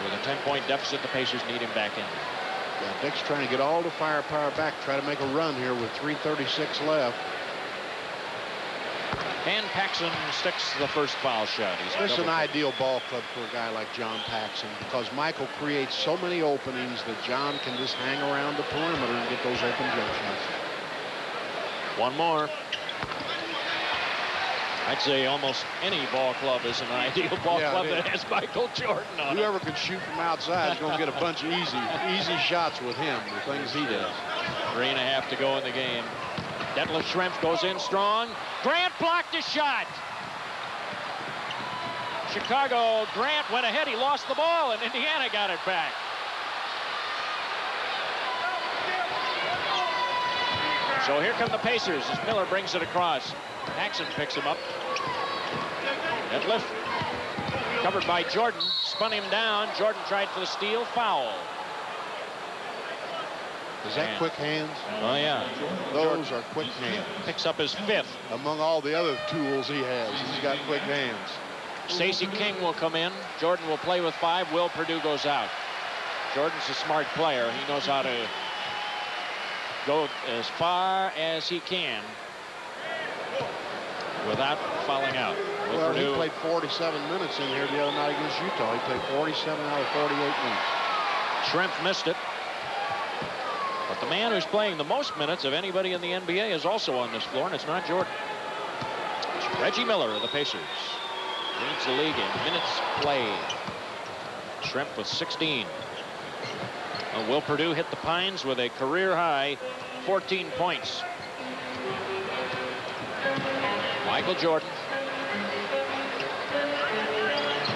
with a 10-point deficit, the Pacers need him back in. Yeah, Dick's trying to get all the firepower back, try to make a run here with 3:36 left. And Paxson sticks the first foul shot. This is an ideal ball club for a guy like John Paxson because Michael creates so many openings that John can just hang around the perimeter and get those open junctions. One more. I'd say almost any ball club is an ideal ball club that has Michael Jordan on it. Whoever can shoot from outside is going to get a bunch of easy shots with him, the things he does. 3.5 to go in the game. Detlef Schrempf goes in strong. Grant blocked his shot. Chicago, Grant went ahead. He lost the ball, and Indiana got it back. So here come the Pacers as Miller brings it across. Paxson picks him up. Detlef covered by Jordan. Spun him down. Jordan tried for the steal. Foul. Is that quick hands? Oh, yeah. Those are quick hands. Picks up his 5th. Among all the other tools he has, he's got quick hands. Stacey King will come in. Jordan will play with 5. Will Purdue goes out. Jordan's a smart player. He knows how to go as far as he can without fouling out. Well, he played 47 minutes in here the other night against Utah. He played 47 out of 48 minutes. Schrempf missed it. But the man who's playing the most minutes of anybody in the NBA is also on this floor, and it's not Jordan. It's Reggie Miller of the Pacers. Leads the league in minutes played. Schrempf with 16. Will Purdue hit the Pines with a career-high 14 points. Michael Jordan.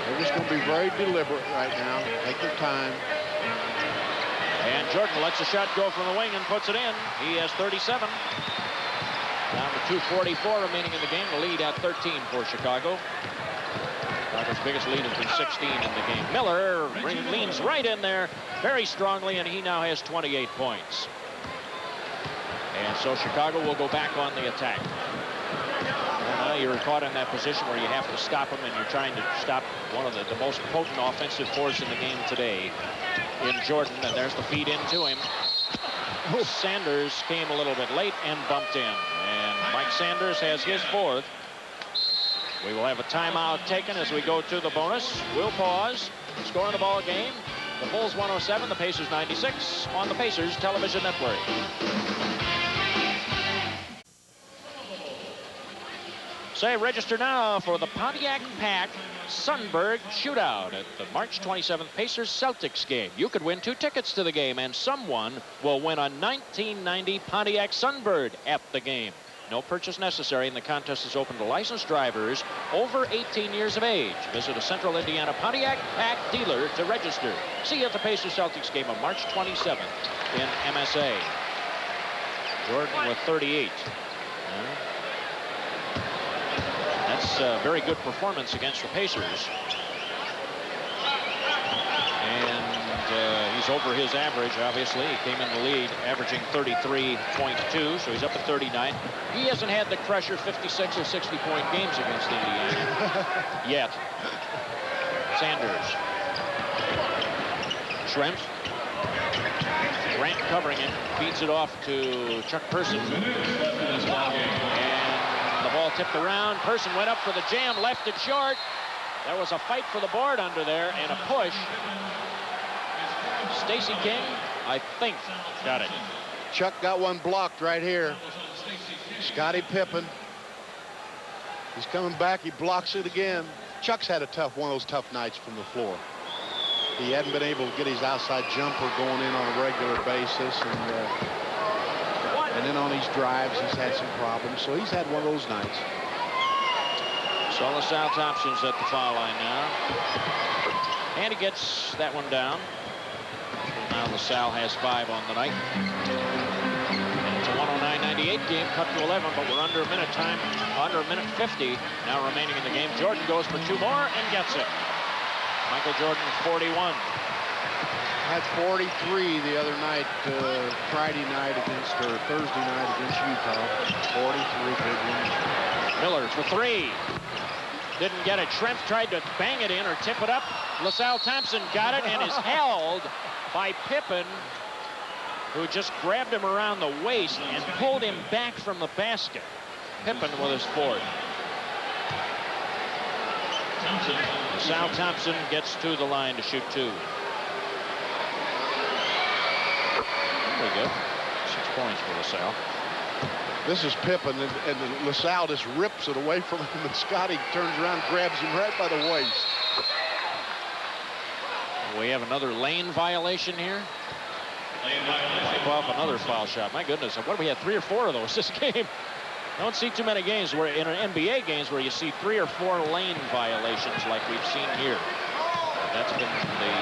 They're just going to be very deliberate right now. Take their time. And Jordan lets a shot go from the wing and puts it in. He has 37. Down to 2:44 remaining in the game. The lead at 13 for Chicago. Chicago's biggest lead has been 16 in the game. Miller leans right in there very strongly, and he now has 28 points. And so Chicago will go back on the attack. And now you're caught in that position where you have to stop him, and you're trying to stop one of the most potent offensive force in the game today in Jordan. And there's the feed into him. Sanders came a little bit late and bumped in. And Mike Sanders has his 4th. We will have a timeout taken as we go to the bonus. We'll pause. Score in the ball game. The Bulls 107, the Pacers 96 on the Pacers Television Network. Say, register now for the Pontiac Pack Sunberg Shootout at the March 27th Pacers Celtics game. You could win 2 tickets to the game, and someone will win a 1990 Pontiac Sunbird at the game. No purchase necessary, and the contest is open to licensed drivers over 18 years of age. Visit a Central Indiana Pontiac Pack dealer to register. See you at the Pacers Celtics game on March 27th in MSA. Jordan with 38. That's a very good performance against the Pacers. And he's over his average, obviously. He came in the lead, averaging 33.2, so he's up at 39. He hasn't had the crusher 56 or 60-point games against Indiana yet. Sanders. Schrempf. Grant covering it, feeds it off to Chuck Person. And the ball tipped around. Person went up for the jam, left it short. There was a fight for the board under there and a push. Stacey King, I think, got it. Chuck got one blocked right here. Scottie Pippen. He's coming back. He blocks it again. Chuck's had one of those tough nights from the floor. He hadn't been able to get his outside jumper going in on a regular basis. And then on these drives, he's had some problems. So he's had one of those nights. So LaSalle Thompson's at the foul line now. And he gets that one down. Now LaSalle has 5 on the night. And it's a 109-98 game, cut to 11, but we're under a minute time, under a minute 50 now remaining in the game. Jordan goes for 2 more and gets it. Michael Jordan, 41. Had 43 the other night, Thursday night against Utah. 43, big one. Miller for 3. Didn't get it. Schrempf tried to bang it in or tip it up. LaSalle Thompson got it and is held by Pippen, who just grabbed him around the waist and pulled him back from the basket. Pippen with his 4th. LaSalle Thompson gets to the line to shoot 2. Very good. 6 points for LaSalle. This is Pippen, and LaSalle just rips it away from him, and Scottie turns around and grabs him right by the waist. We have another lane violation here. Wipe off another foul shot. My goodness, what do we have, 3 or 4 of those this game? Don't see too many games where in NBA games where you see 3 or 4 lane violations like we've seen here. That's been the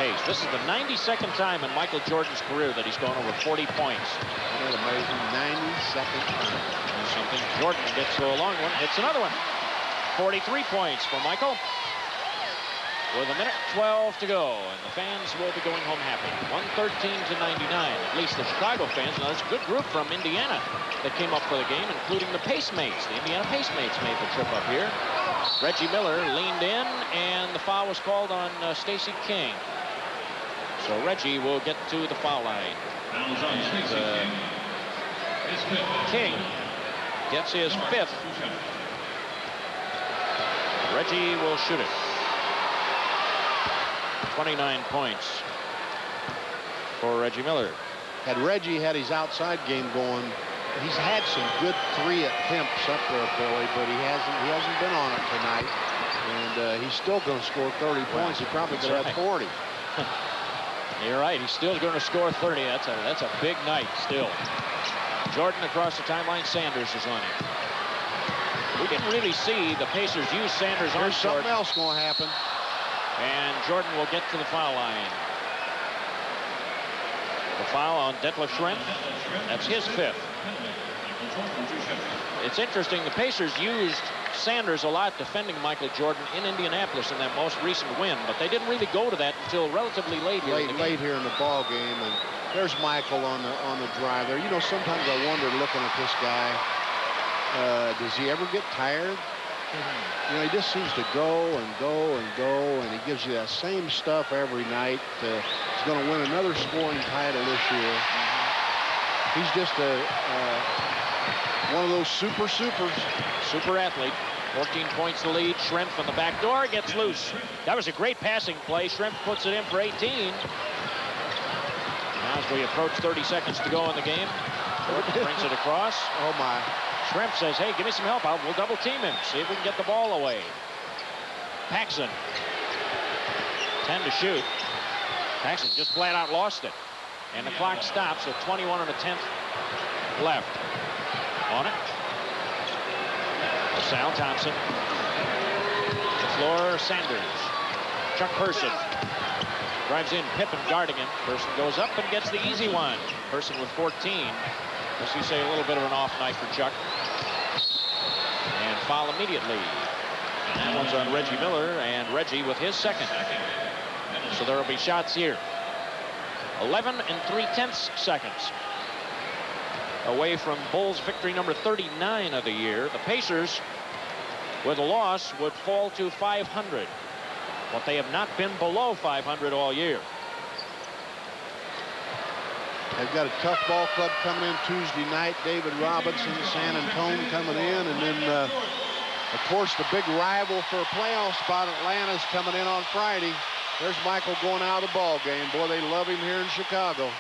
case. This is the 92nd time in Michael Jordan's career that he's gone over 40 points. Isn't that amazing? 92nd time. Something. Jordan gets to a long one, hits another one. 43 points for Michael. With a minute 12 to go, and the fans will be going home happy. 113-99. At least the Chicago fans. Now, there's a good group from Indiana that came up for the game, including the Pacemates. The Indiana Pacemates made the trip up here. Reggie Miller leaned in, and the foul was called on Stacey King. So Reggie will get to the foul line. And, King gets his 5th. Reggie will shoot it. 29 points for Reggie Miller. Had Reggie had his outside game going, he's had some good 3 attempts up there, Billy, but he hasn't been on it tonight. And he's still going to score 30 points. He probably could have 40. You're right. He's still going to score 30. That's a big night still. Jordan across the timeline. Sanders is on him. We didn't really see the Pacers use Sanders on short. Something else going to happen. And Jordan will get to the foul line. The foul on Detlef Schrempf. That's his 5th. It's interesting, the Pacers used Sanders a lot defending Michael Jordan in Indianapolis in that most recent win, but they didn't really go to that until relatively late here in the game. Late here in the ball game, and there's Michael on the drive there. You know, sometimes I wonder, looking at this guy, does he ever get tired? You know, he just seems to go and go and go, and he gives you that same stuff every night. He's going to win another scoring title this year. He's just one of those supers. Super athlete. 14 points to lead. Schrempf from the back door gets loose. That was a great passing play. Schrempf puts it in for 18. Now as we approach 30 seconds to go in the game, Jordan brings it across. Oh, my. Schrempf says, hey, give me some help. We'll double team him. See if we can get the ball away. Paxson. 10 to shoot. Paxson just flat out lost it. And the clock stops at 21 1/10 left. On it. Sal Thompson. The floor, Sanders. Chuck Person. Drives in, Pippen guarding him. Person goes up and gets the easy one. Person with 14. As you say, a little bit of an off night for Chuck. And foul immediately. And that one's on Reggie Miller, and Reggie with his 2nd. So there will be shots here. 11 3/10 seconds away from Bulls victory number 39 of the year. The Pacers, with a loss, would fall to 500. But they have not been below 500 all year. They've got a tough ball club coming in Tuesday night. David Robinson, San Antonio coming in. And then, of course, the big rival for a playoff spot, Atlanta's coming in on Friday. There's Michael going out of the ball game. Boy, they love him here in Chicago.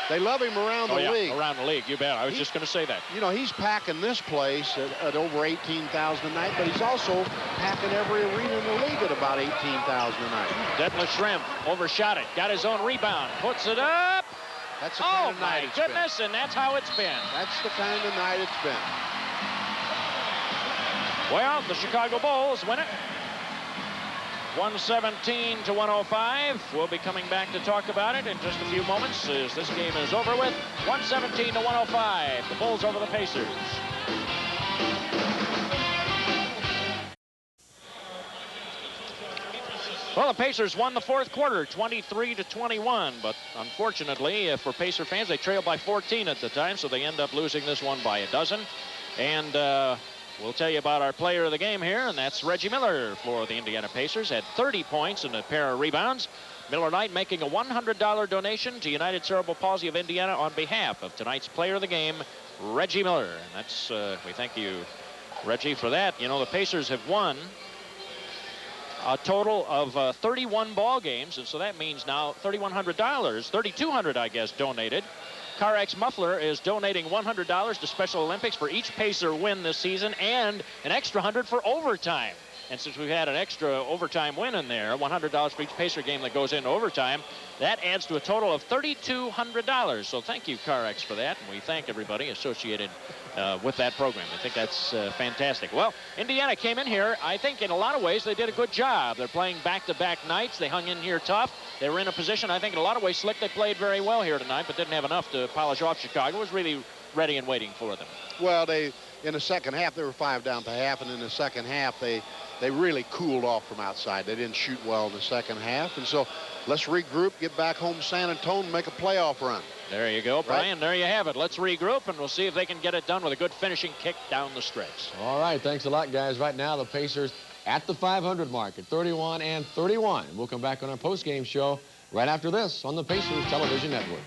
They love him around the league. Around the league, you bet. I was just going to say that. You know, he's packing this place at over 18,000 a night, but he's also packing every arena in the league at about 18,000 a night. Detlef Schrempf overshot it, got his own rebound, puts it up. That's the kind of night it's been. Oh, my goodness, and that's how it's been. That's the kind of night it's been. Well, the Chicago Bulls win it. 117 to 105. We'll be coming back to talk about it in just a few moments as this game is over with. 117 to 105. The Bulls over the Pacers. Well, the Pacers won the 4th quarter, 23 to 21. But unfortunately, for Pacer fans, they trailed by 14 at the time, so they end up losing this one by a dozen. And we'll tell you about our player of the game here, and that's Reggie Miller for the Indiana Pacers. Had 30 points and a pair of rebounds. Miller Knight making a $100 donation to United Cerebral Palsy of Indiana on behalf of tonight's player of the game, Reggie Miller. And that's, we thank you, Reggie, for that. You know, the Pacers have won a total of 31 ball games, and so that means now $3,100, $3,200, I guess, donated. CarX Muffler is donating $100 to Special Olympics for each Pacer win this season, and an extra $100 for overtime. And since we've had an extra overtime win in there, $100 for each Pacer game that goes into overtime, that adds to a total of $3,200. So thank you, CarX, for that, and we thank everybody associated with that program. I think that's fantastic. Well, Indiana came in here. I think in a lot of ways they did a good job. They're playing back-to-back nights. They hung in here tough. They were in a position, I think, in a lot of ways, Slick, they played very well here tonight, but didn't have enough to polish off Chicago. It was really ready and waiting for them. Well, in the second half, they were 5 down to half, and in the second half, they really cooled off from outside. They didn't shoot well in the second half, and so let's regroup, get back home to San Antonio, and make a playoff run. There you go, Brian. Right? There you have it. Let's regroup, and we'll see if they can get it done with a good finishing kick down the stretch. All right, thanks a lot, guys. Right now, the Pacers at the 500 mark at 31 and 31. We'll come back on our post-game show right after this on the Pacers Television Network.